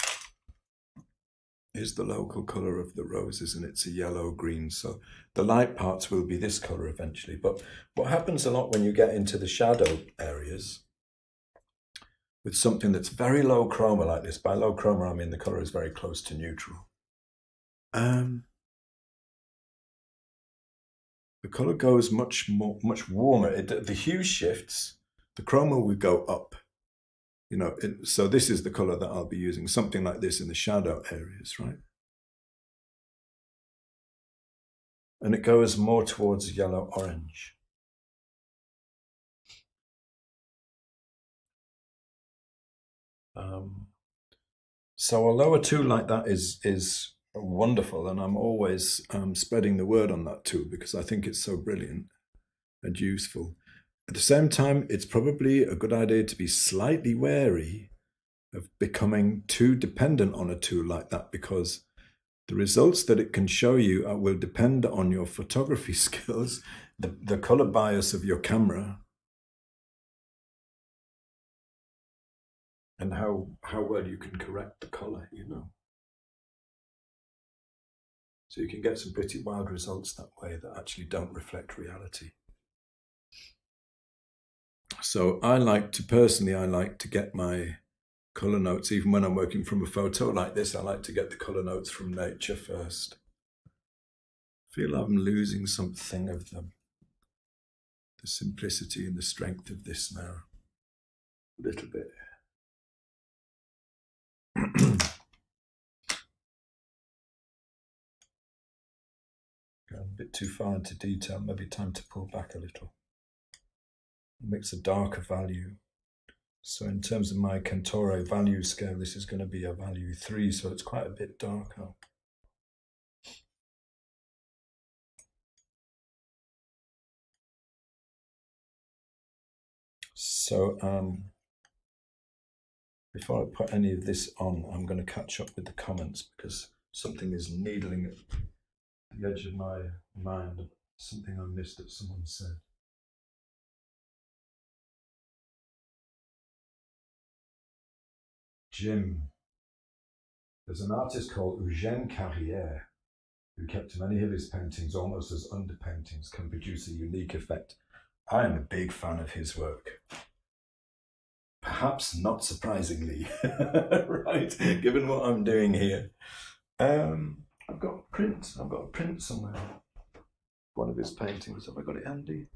is the local color of the roses, and it's a yellow-green. So the light parts will be this color eventually. But what happens a lot when you get into the shadow areas with something that's very low chroma like this, by low chroma I mean the color is very close to neutral. The color goes much warmer. The hue shifts. The chroma will go up. You know, so this is the color that I'll be using, something like this in the shadow areas, right? And it goes more towards yellow-orange. So although a tool like that is wonderful, and I'm always spreading the word on that tool because I think it's so brilliant and useful, at the same time, it's probably a good idea to be slightly wary of becoming too dependent on a tool like that, because the results that it can show you will depend on your photography skills, the color bias of your camera, and how well you can correct the color, you know. So you can get some pretty wild results that way that actually don't reflect reality. So I like to get my color notes, even when I'm working from a photo like this, I like to get the color notes from nature first. I feel I'm losing something of the simplicity and the strength of this now, a little bit. Going bit too far into detail. Maybe time to pull back a little. It makes a darker value. So in terms of my Cantore value scale, this is going to be a value 3, so it's quite a bit darker. So before I put any of this on, I'm going to catch up with the comments because something is needling at the edge of my mind. Something I missed that someone said. Jim, there's an artist called Eugène Carrière who kept many of his paintings almost as underpaintings, can produce a unique effect. I am a big fan of his work. Perhaps not surprisingly, right, given what I'm doing here. I've got a print somewhere. One of his paintings, have I got it handy?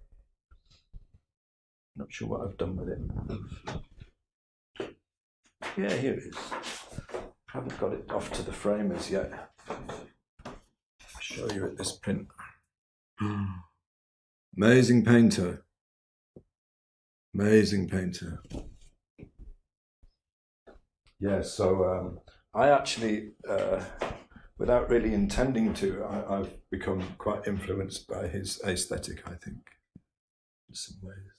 Not sure what I've done with it. Yeah, here it is. Haven't got it off to the framers yet. I'll show you at this print. Amazing painter. Amazing painter. Yeah, so I actually, without really intending to, I've become quite influenced by his aesthetic, I think, in some ways.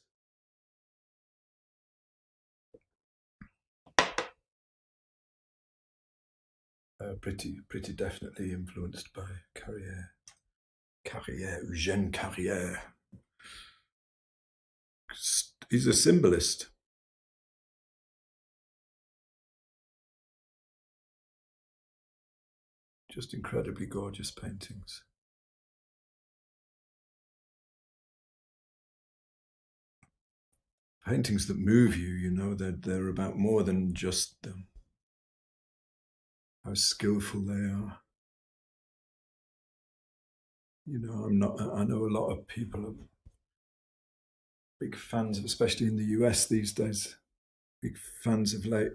Pretty definitely influenced by Carrière. Eugène Carrière. He's a symbolist. Just incredibly gorgeous paintings. Paintings that move you, you know, they're about more than just them. How skillful they are. You know, I know a lot of people are big fans of, especially in the US these days, big fans of late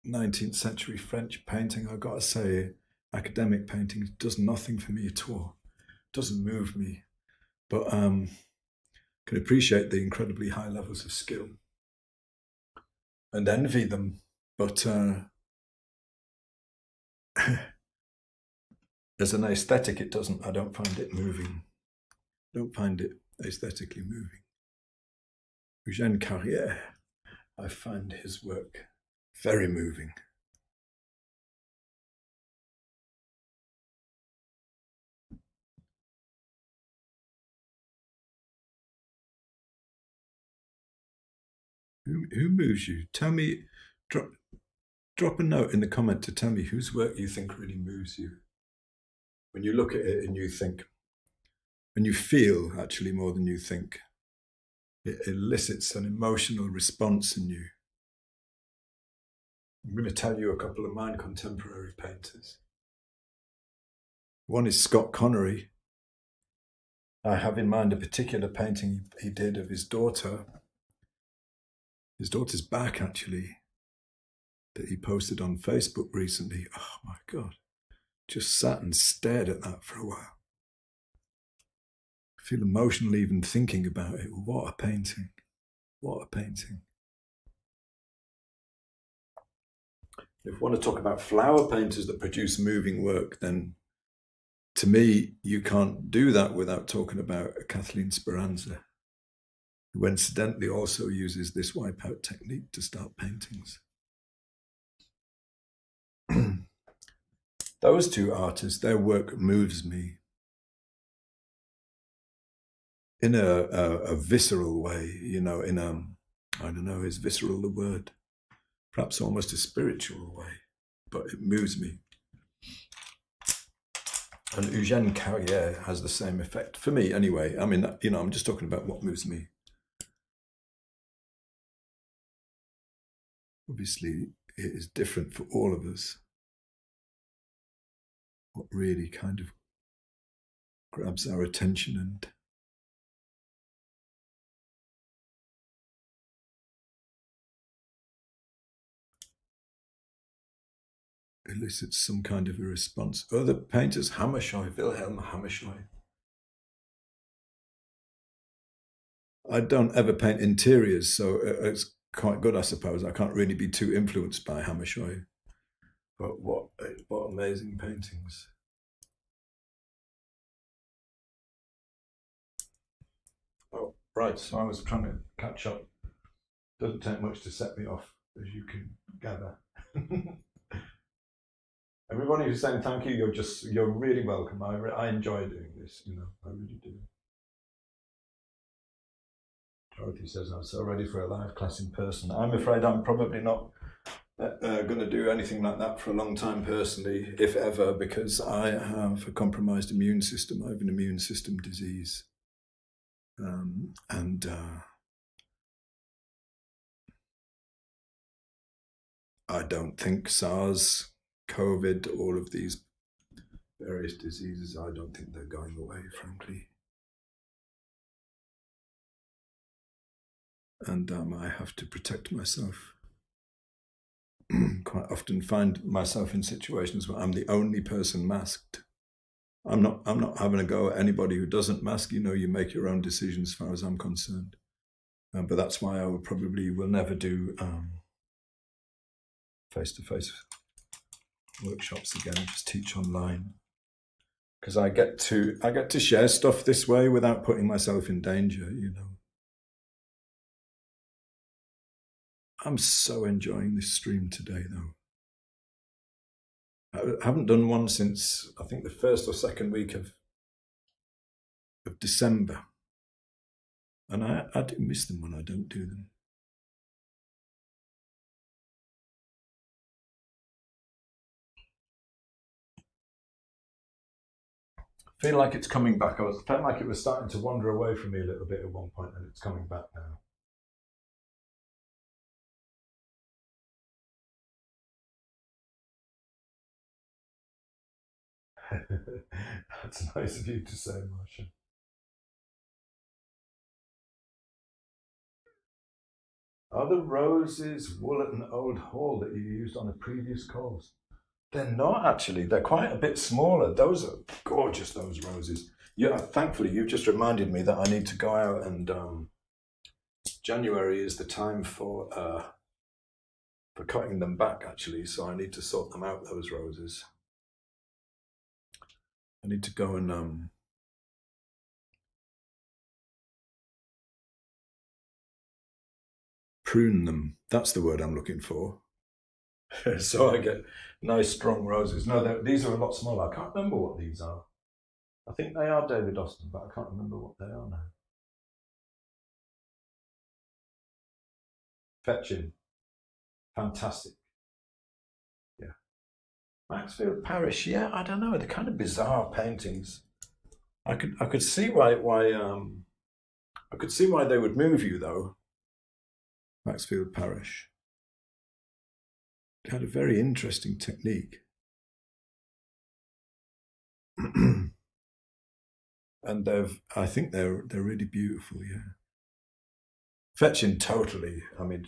19th century French painting. I've got to say, academic painting does nothing for me at all. It doesn't move me, but can appreciate the incredibly high levels of skill and envy them. But as an aesthetic, I don't find it moving. I don't find it aesthetically moving. Eugène Carrière, I find his work very moving. Who moves you? Tell me, drop a note in the comment to tell me whose work you think really moves you. When you look at it and you think, and you feel actually more than you think, it elicits an emotional response in you. I'm going to tell you a couple of mine contemporary painters. One is Scott Connery. I have in mind a particular painting he did of his daughter. His daughter's back, actually, that he posted on Facebook recently. Oh my God. Just sat and stared at that for a while. I feel emotional even thinking about it. What a painting. What a painting. If you want to talk about flower painters that produce moving work, then to me, you can't do that without talking about Kathleen Speranza, who incidentally also uses this wipeout technique to start paintings. Those two artists, their work moves me in a visceral way, you know, in a, I don't know, is visceral the word? Perhaps almost a spiritual way, but it moves me. And Eugène Carrière has the same effect, for me anyway. I mean, you know, I'm just talking about what moves me. Obviously, it is different for all of us. What really kind of grabs our attention and elicits some kind of a response. Other painters, Wilhelm Hammershøi, I don't ever paint interiors, so it's quite good, I suppose. I can't really be too influenced by Hammershoy. But what amazing paintings. Oh, right. So I was trying to catch up. Doesn't take much to set me off, as you can gather. Everybody who's saying thank you, you're really welcome. I enjoy doing this, I really do. Dorothy says I'm so ready for a live class in person. I'm afraid I'm probably not going to do anything like that for a long time personally, if ever, because I have a compromised immune system. I have an immune system disease. I don't think SARS, COVID, all of these various diseases, I don't think they're going away, frankly. And I have to protect myself. Quite often find myself in situations where I'm the only person masked. I'm not having a go at anybody who doesn't mask. You make your own decisions as far as I'm concerned. But that's why I will never do face-to-face workshops again. Just teach online, because I get to share stuff this way without putting myself in danger. I'm so enjoying this stream today, though. I haven't done one since I think the first or second week of December, and I do miss them when I don't do them. I feel like it's coming back. I felt like it was starting to wander away from me a little bit at one point, and it's coming back now. That's nice of you to say, Marcia. Are the roses Woollerton Old Hall that you used on a previous course? They're not actually. They're quite a bit smaller. Those are gorgeous, those roses. Yeah, thankfully, you've just reminded me that I need to go out and January is the time for cutting them back, actually. So I need to sort them out, those roses. I need to go and prune them. That's the word I'm looking for. So I get nice, strong roses. No, these are a lot smaller. I can't remember what these are. I think they are David Austin, but I can't remember what they are now. Fetching. Fantastic. Yeah. Maxfield Parrish. Yeah, I don't know. They're kind of bizarre paintings. I could see why I could see why they would move you, though. Maxfield Parrish. It had a very interesting technique. And I think they're really beautiful, yeah. Fetching totally. I mean,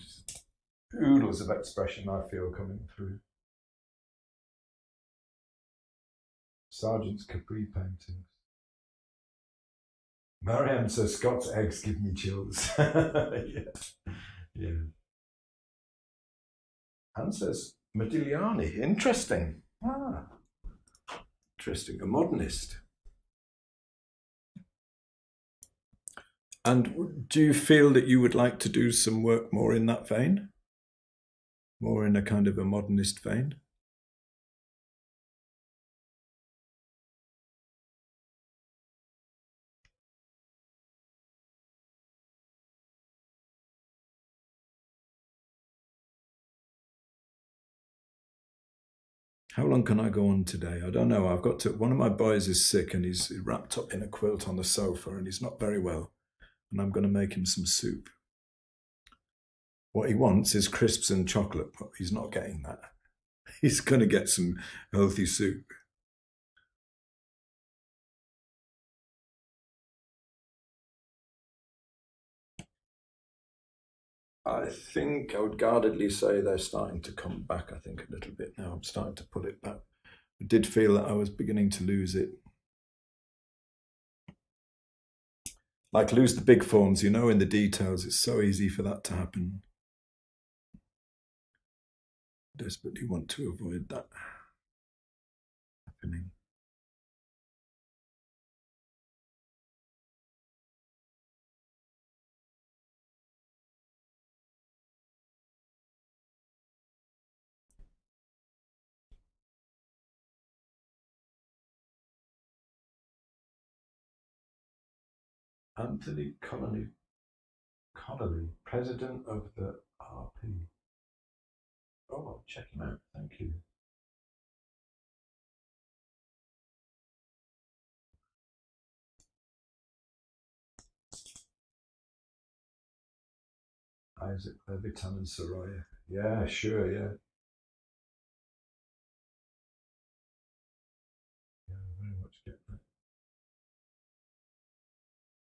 oodles of expression I feel coming through. Sargent's Capri paintings. Marianne says Scott's eggs give me chills. Yeah. Anne says Modigliani. Interesting. Interesting. A modernist. And do you feel that you would like to do some work more in that vein? More in a kind of a modernist vein? How long can I go on today? I don't know. One of my boys is sick and he's wrapped up in a quilt on the sofa and he's not very well. And I'm going to make him some soup. What he wants is crisps and chocolate, but he's not getting that. He's going to get some healthy soup. I think I would guardedly say they're starting to come back, I think, a little bit now. I'm starting to pull it back. I did feel that I was beginning to lose it. like lose the big forms, you know, in the details. It's so easy for that to happen. Desperately want to avoid that happening. Anthony Connolly, president of the RP. Oh, I'll check him out. Thank you. Isaac Levitan and Soraya. Yeah, sure, yeah. Yeah, very much get that.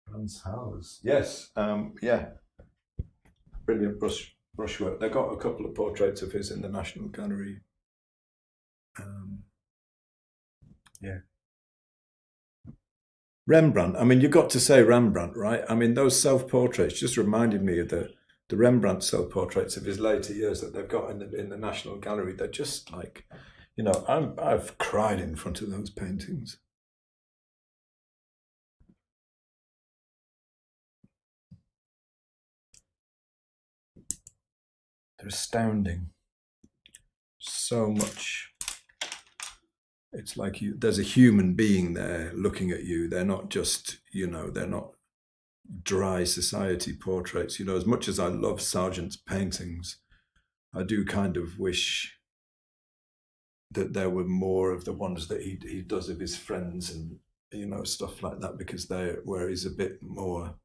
Franz Hals. Yes, yeah. Brilliant brushwork. They've got a couple of portraits of his in the National Gallery. Yeah. Rembrandt. I mean, you've got to say Rembrandt, right? I mean, those self-portraits just reminded me of the Rembrandt self-portraits of his later years that they've got in the National Gallery. They're just like, you know, I've cried in front of those paintings. They're astounding. So much. It's like there's a human being there looking at you. They're not just, you know, they're not dry society portraits. You know, as much as I love Sargent's paintings, I do kind of wish that there were more of the ones that he does of his friends and, you know, stuff like that, because where he's a bit more,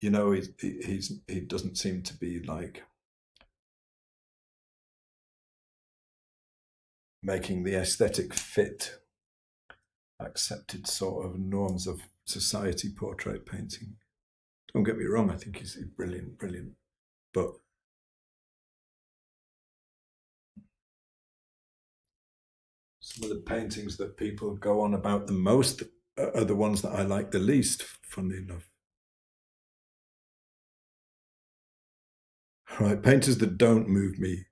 you know, he doesn't seem to be like making the aesthetic fit accepted sort of norms of society portrait painting. Don't get me wrong, I think he's brilliant, but some of the paintings that people go on about the most are the ones that I like the least, funnily enough. Right, painters that don't move me.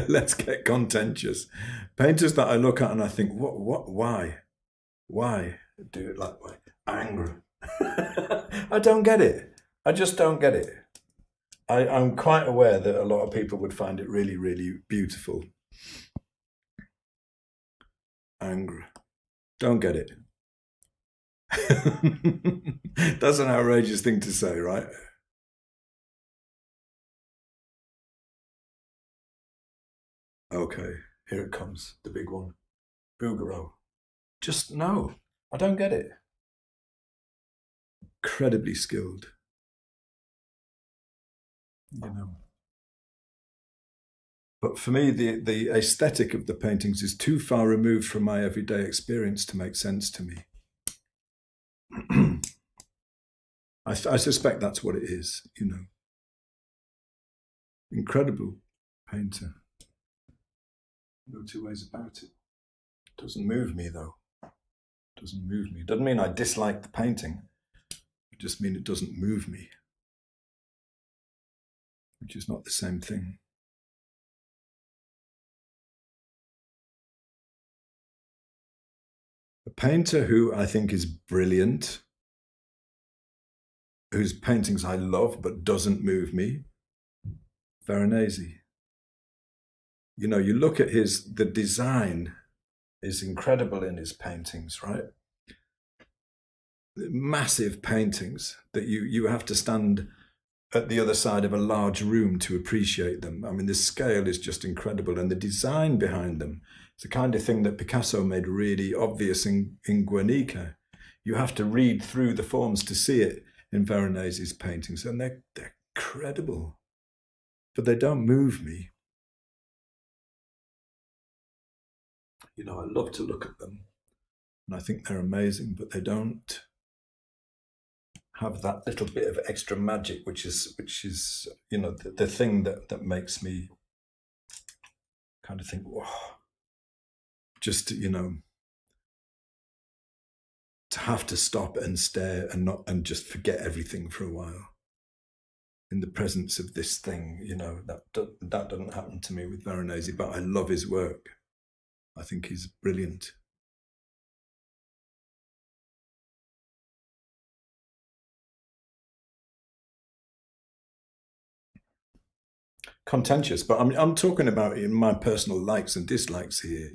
Let's get contentious. Painters that I look at and I think, why do it that way? Angry. I don't get it. I just don't get it. I'm quite aware that a lot of people would find it really, really beautiful. Angry. Don't get it. That's an outrageous thing to say, right? Okay, here it comes, the big one. Bouguereau. Just no, I don't get it. Incredibly skilled, you know. But for me, the aesthetic of the paintings is too far removed from my everyday experience to make sense to me. I suspect that's what it is, you know. Incredible painter. No two ways about it. Doesn't move me though. Doesn't move me. Doesn't mean I dislike the painting. It just means it doesn't move me, which is not the same thing. A painter who I think is brilliant, whose paintings I love but doesn't move me, Veronese. You know, you look at the design is incredible in his paintings, right? Massive paintings that you have to stand at the other side of a large room to appreciate them. I mean, the scale is just incredible, and the design behind them. It's the kind of thing that Picasso made really obvious in Guernica. You have to read through the forms to see it in Veronese's paintings, and they're incredible, but they don't move me. You know, I love to look at them, and I think they're amazing, but they don't have that little bit of extra magic, which is you know the thing that makes me kind of think, whoa, just, you know, to have to stop and stare and just forget everything for a while in the presence of this thing. That doesn't happen to me with Veronese, but I love his work. I think he's brilliant. Contentious, but I'm talking about in my personal likes and dislikes here.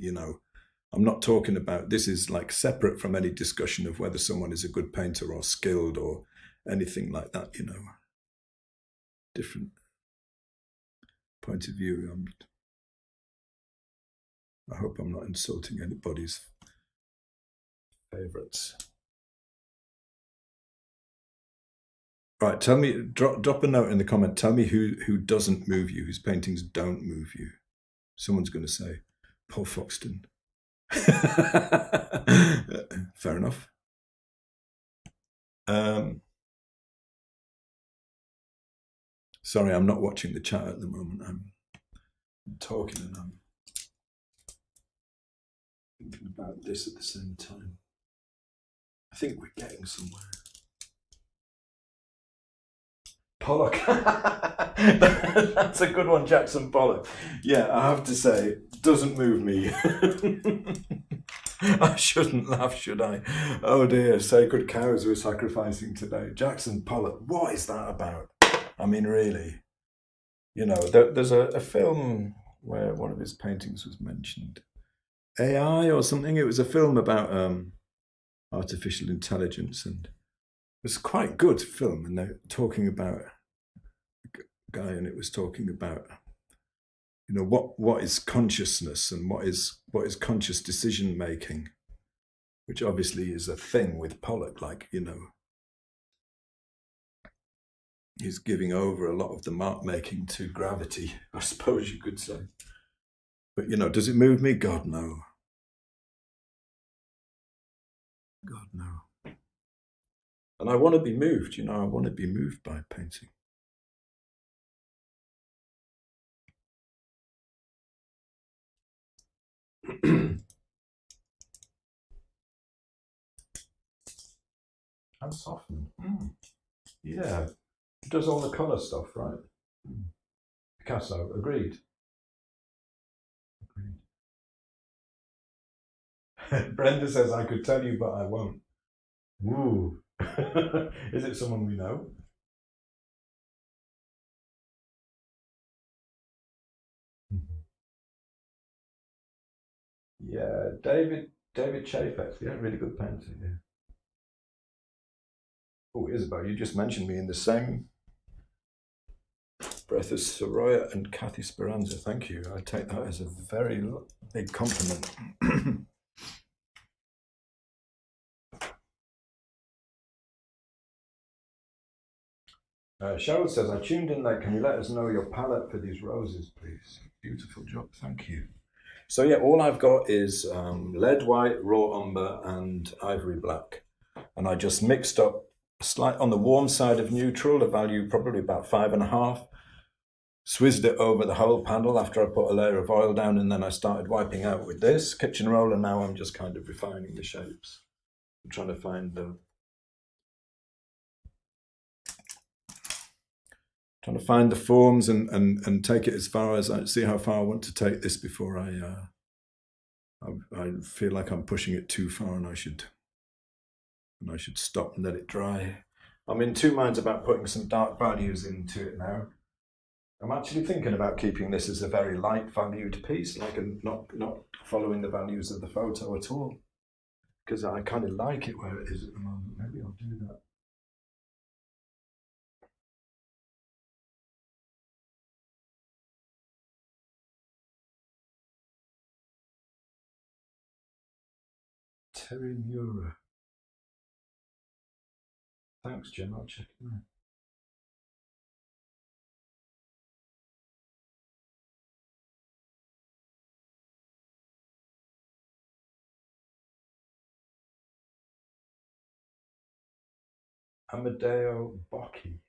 I'm not talking about, this is like separate from any discussion of whether someone is a good painter or skilled or anything like that. Different point of view. I hope I'm not insulting anybody's favorites. Right, tell me, drop a note in the comment. Tell me who doesn't move you, whose paintings don't move you. Someone's going to say Paul Foxton. Fair enough. Sorry, I'm not watching the chat at the moment. I'm talking and I'm thinking about this at the same time. I think we're getting somewhere. Pollock. That's a good one, Jackson Pollock. Yeah, I have to say, doesn't move me. I shouldn't laugh, should I? Oh dear, sacred cows we're sacrificing today. Jackson Pollock, what is that about? I mean, really. There's a film where one of his paintings was mentioned. AI or something. It was a film about artificial intelligence, and it was quite a good film, and they're talking about a guy, and it was talking about what is consciousness and what is conscious decision making, which obviously is a thing with Pollock. He's giving over a lot of the mark making to gravity, I suppose you could say. But does it move me? God no. God no. And I want to be moved, I want to be moved by painting. And soften. Yeah. It does all the colour stuff, right? Picasso, agreed. Brenda says, I could tell you, but I won't. Woo. Is it someone we know? Yeah, David Chafex, yeah, really good painter, yeah. Oh, Isabel, you just mentioned me in the same breath as Soraya and Kathy Speranza. Thank you. I take that as a very big compliment. Cheryl says, I tuned in late. Can you let us know your palette for these roses, please? Beautiful job. Thank you. So yeah, all I've got is lead white, raw umber, and ivory black. And I just mixed up slight on the warm side of neutral, a value probably about 5.5. Swizzed it over the whole panel after I put a layer of oil down, and then I started wiping out with this kitchen roller. Now I'm just kind of refining the shapes. I'm trying to find the forms and take it as far as I see how far I want to take this before I feel like I'm pushing it too far, and I should stop and let it dry. I'm in two minds about putting some dark values into it now. I'm actually thinking about keeping this as a very light valued piece, like not following the values of the photo at all, because I kind of like it where it is at the moment. Maybe I'll do that. Terry Mura. Thanks, Jim. I'll check it out. Amadeo Bocchi.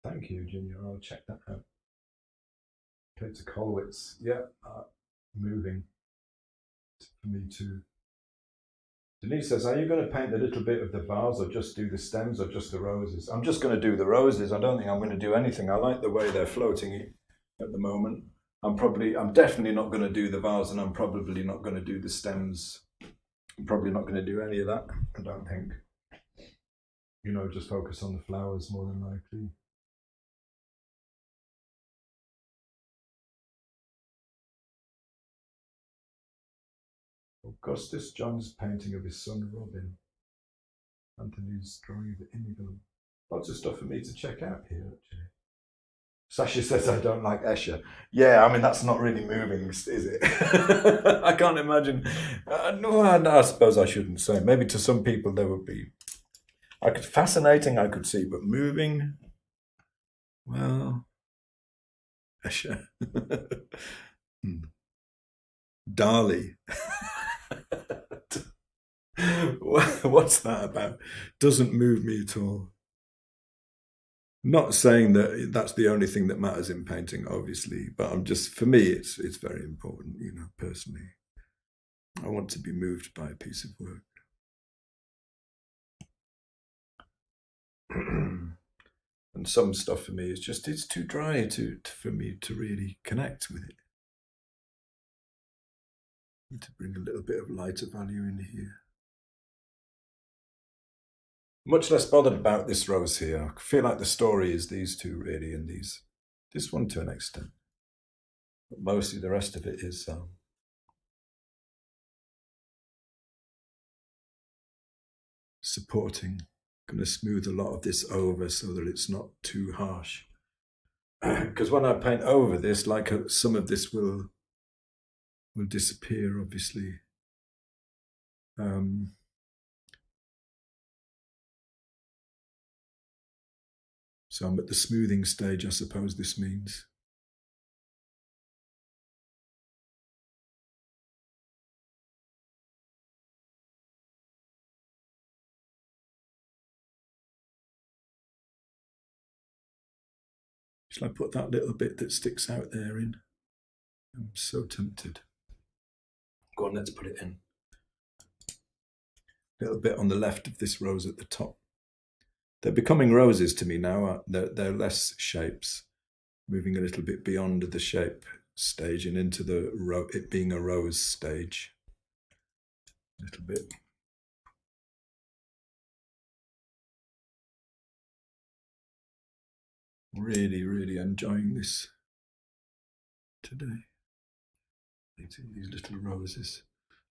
Thank you, Junior. I'll check that out. Peter Kolwitz. Yeah, moving for me too. Denise says, are you going to paint a little bit of the vase or just do the stems or just the roses? I'm just going to do the roses. I don't think I'm going to do anything. I like the way they're floating at the moment. I'm definitely not going to do the vase, and I'm probably not going to do the stems. I'm probably not going to do any of that, I don't think. You know, just focus on the flowers more than likely. Augustus John's painting of his son Robin. Anthony's drawing of the indigo. Lots of stuff for me to check out here, actually. Sasha says I don't like Escher. Yeah, I mean, that's not really moving, is it? I can't imagine. No, I suppose I shouldn't say. Maybe to some people there would be. Fascinating, I could see, but moving, well, Escher. Dali. What's that about? Doesn't move me at all. Not saying that that's the only thing that matters in painting, obviously, but for me, it's very important, you know, personally. I want to be moved by a piece of work. And some stuff for me is it's too dry for me to really connect with it. Need to bring a little bit of lighter value in here. Much less bothered about this rose here. I feel like the story is these two really, and this one to an extent. But mostly the rest of it is supporting. I'm going to smooth a lot of this over so that it's not too harsh. Because when I paint over this, like some of this will disappear, obviously. So I'm at the smoothing stage, I suppose this means. Shall I put that little bit that sticks out there in? I'm so tempted. Go on, let's put it in. A little bit on the left of this rose at the top. They're becoming roses to me now. They're less shapes, moving a little bit beyond the shape stage and into it being a rose stage. A little bit. Really, really enjoying this today. These little roses.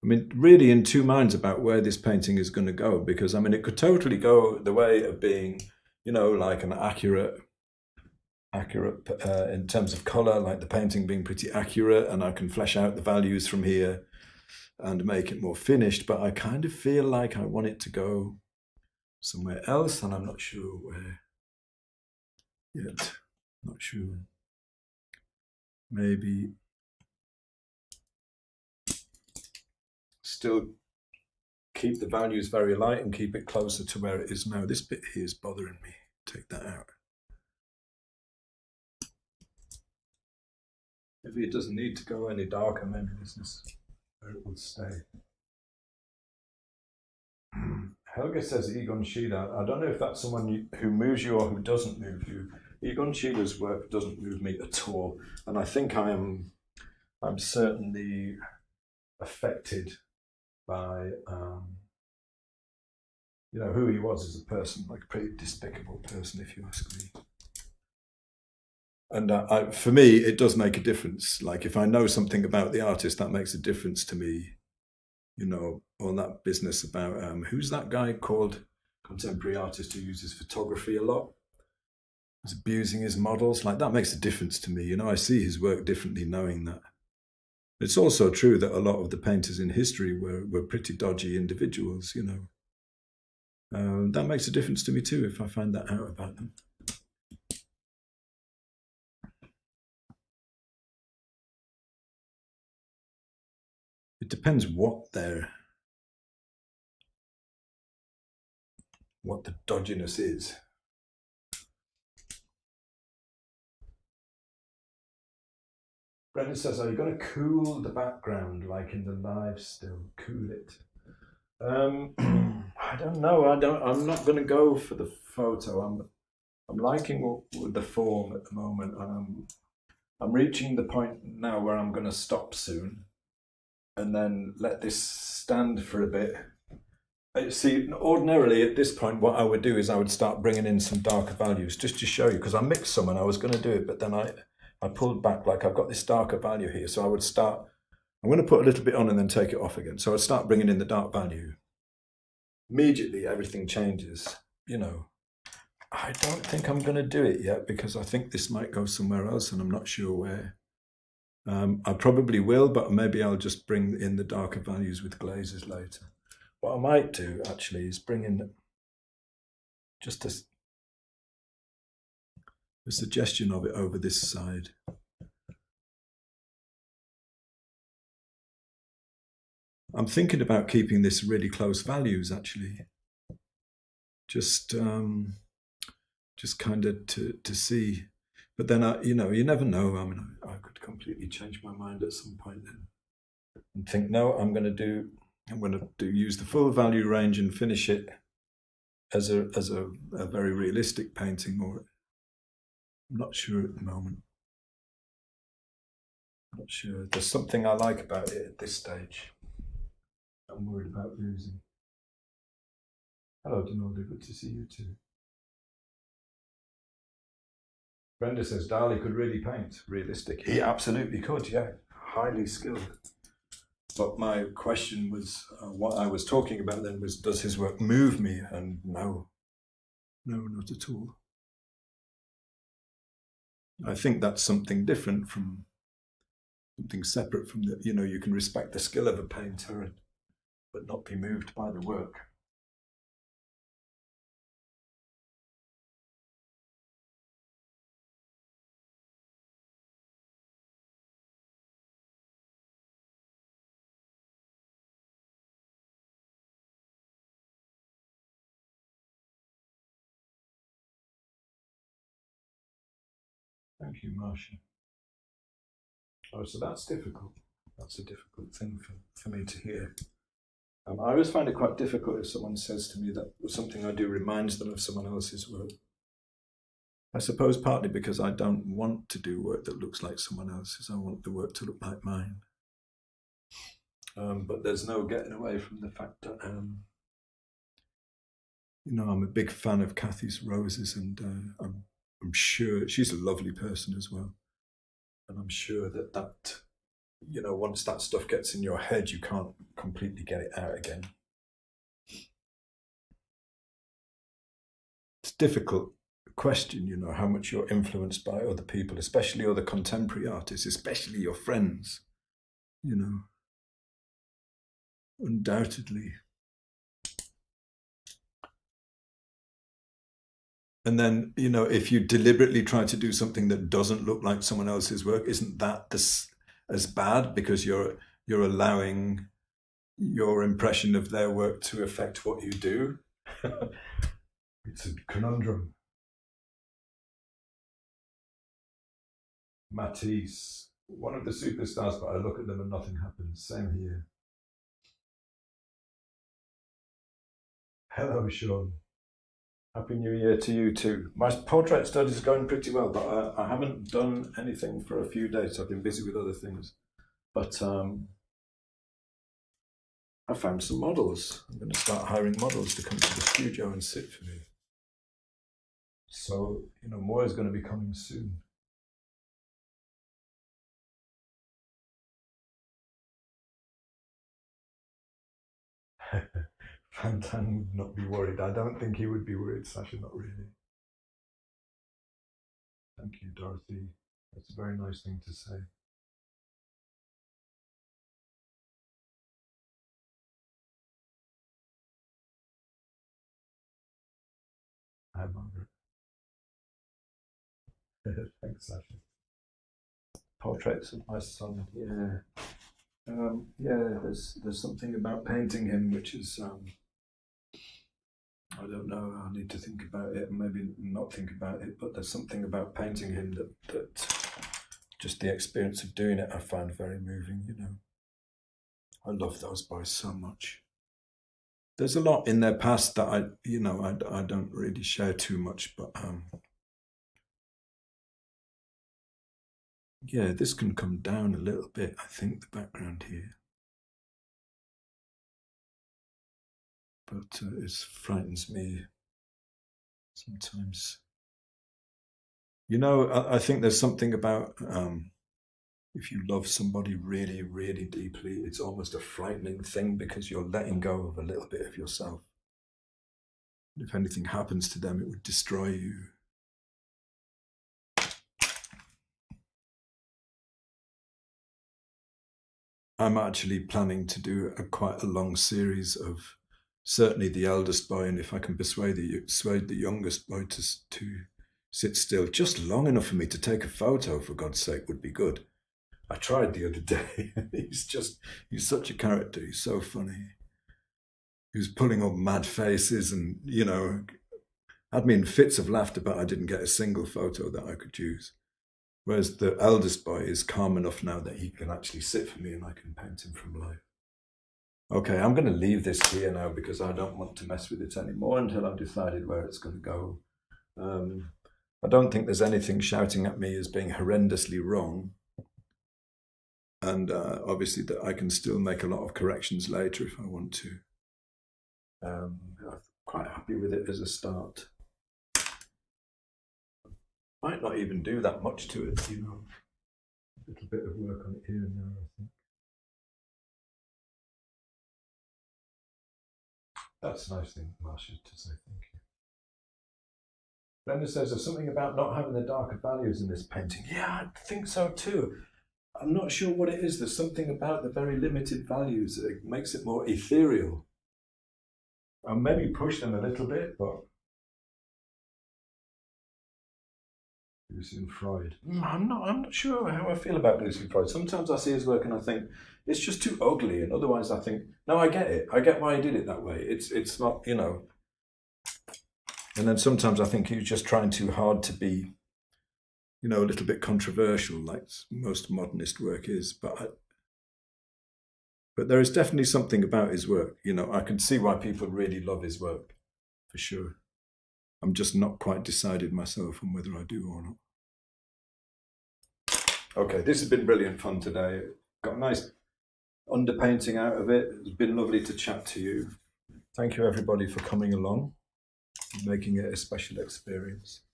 I mean, really in two minds about where this painting is going to go, because I mean, it could totally go the way of being, you know, like an accurate in terms of color, like the painting being pretty accurate, and I can flesh out the values from here and make it more finished. But I kind of feel like I want it to go somewhere else, and I'm not sure where yet. Not sure. Maybe still keep the values very light and keep it closer to where it is now. This bit here is bothering me. Take that out. Maybe it doesn't need to go any darker. Maybe this is where it will stay. Helga says Egon Schiele. I don't know if that's someone who moves you or who doesn't move you. Egon Schiele's work doesn't move me at all, and I think I'm certainly affected by you know, who he was as a person, like a pretty despicable person, if you ask me. And for me, it does make a difference. Like if I know something about the artist, that makes a difference to me. You know, all that business about who's that guy called, contemporary artist who uses photography a lot, he's abusing his models. Like that makes a difference to me. You know, I see his work differently knowing that. It's also true that a lot of the painters in history were pretty dodgy individuals, you know. That makes a difference to me too if I find that out about them. It depends what the dodginess is. Brendan says, are you going to cool the background like in the live still? Cool it. I don't know. I'm not going to go for the photo. I'm liking the form at the moment, and I'm reaching the point now where I'm going to stop soon, and then let this stand for a bit. See, ordinarily at this point, what I would do is I would start bringing in some darker values just to show you, because I mixed some and I was going to do it, but then I pulled back. Like, I've got this darker value here, so I would start. I'm going to put a little bit on and then take it off again. So I'd start bringing in the dark value. Immediately, everything changes. You know, I don't think I'm going to do it yet because I think this might go somewhere else, and I'm not sure where. I probably will, but maybe I'll just bring in the darker values with glazes later. What I might do actually is bring in just a suggestion of it over this side. I'm thinking about keeping this really close values actually. Just kind of to see, but then you never know. I mean, I could completely change my mind at some point and think, no, I'm going to use the full value range and finish it as a very realistic painting, or I'm not sure at the moment. I'm not sure. There's something I like about it at this stage. I'm worried about losing. Hello, Denaldi. Good to see you too. Brenda says Dali could really paint realistic. He absolutely could, yeah. Highly skilled. But my question was, what I was talking about then was, does his work move me? And no, not at all. I think that's something different from, something separate from the, you can respect the skill of a painter but not be moved by the work. Thank you, Marcia. Oh, so that's difficult. That's a difficult thing for me to hear. I always find it quite difficult if someone says to me that something I do reminds them of someone else's work. I suppose partly because I don't want to do work that looks like someone else's. I want the work to look like mine. But there's no getting away from the fact that, I'm a big fan of Kathy's roses, and I'm sure she's a lovely person as well. And I'm sure that once that stuff gets in your head, you can't completely get it out again. It's a difficult question, how much you're influenced by other people, especially other contemporary artists, especially your friends, undoubtedly. And then, if you deliberately try to do something that doesn't look like someone else's work, isn't that as bad, because you're allowing your impression of their work to affect what you do? It's a conundrum. Matisse, one of the superstars, but I look at them and nothing happens. Same here. Hello, Sean. Happy New Year to you too. My portrait study is going pretty well, but I haven't done anything for a few days. I've been busy with other things. But I found some models. I'm going to start hiring models to come to the studio and sit for me. So, more is going to be coming soon. Fantan would not be worried. I don't think he would be worried, Sasha, not really. Thank you, Dorothy. That's a very nice thing to say. Hi, Margaret. Thanks, Sasha. Portraits of my son. Yeah. Yeah, there's something about painting him which is, I don't know, I need to think about it and maybe not think about it, but there's something about painting him that just the experience of doing it I find very moving, I love those boys so much. there's a lot in their past that I don't really share too much, but yeah, this can come down a little bit, I think, the background here. But it frightens me sometimes. I think there's something about if you love somebody really, really deeply, it's almost a frightening thing because you're letting go of a little bit of yourself. If anything happens to them, it would destroy you. I'm actually planning to do quite a long series of certainly the eldest boy, and if I can persuade the youngest boy to sit still just long enough for me to take a photo, for God's sake, would be good. I tried the other day. He's such a character. He's so funny. He was pulling up mad faces and, had me in fits of laughter, but I didn't get a single photo that I could use. Whereas the eldest boy is calm enough now that he can actually sit for me and I can paint him from life. Okay, I'm going to leave this here now because I don't want to mess with it anymore until I've decided where it's going to go. I don't think there's anything shouting at me as being horrendously wrong. And obviously that I can still make a lot of corrections later if I want to. I'm quite happy with it as a start. Might not even do that much to it, A little bit of work on it here and there, I think. That's a nice thing, Marsha, to say thank you. Brenda says there's something about not having the darker values in this painting. Yeah, I think so too. I'm not sure what it is. There's something about the very limited values that makes it more ethereal. I'll maybe push them a little bit, but Lucian Freud. I'm not sure how I feel about Lucian Freud. Sometimes I see his work and I think it's just too ugly, and otherwise I think, no, I get it. I get why he did it that way. It's not, And then sometimes I think he's just trying too hard to be, a little bit controversial, like most modernist work is. But there is definitely something about his work. I can see why people really love his work, for sure. I'm just not quite decided myself on whether I do or not. Okay, this has been brilliant fun today. Got a nice underpainting out of it. It's been lovely to chat to you. Thank you, everybody, for coming along and making it a special experience.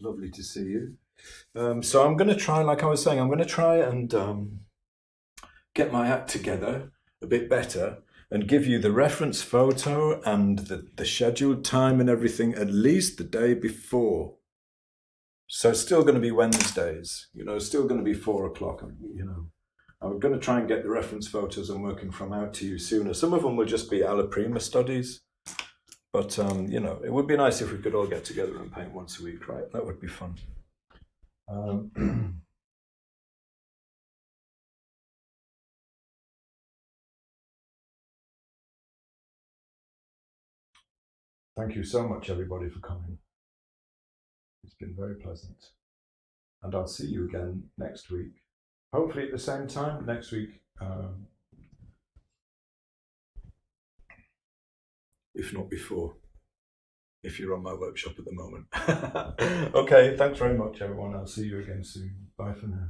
Lovely to see you. So I'm going to try, like I was saying, I'm going to try and get my act together a bit better and give you the reference photo and the scheduled time and everything at least the day before. So it's still going to be Wednesdays, still going to be 4 o'clock, I'm going to try and get the reference photos I'm working from out to you sooner. Some of them will just be alla prima studies, but, it would be nice if we could all get together and paint once a week, right? That would be fun. Thank you so much, everybody, for coming. It's been very pleasant. And I'll see you again next week. Hopefully at the same time next week. If not before, if you're on my workshop at the moment. Okay, thanks very much, everyone. I'll see you again soon. Bye for now.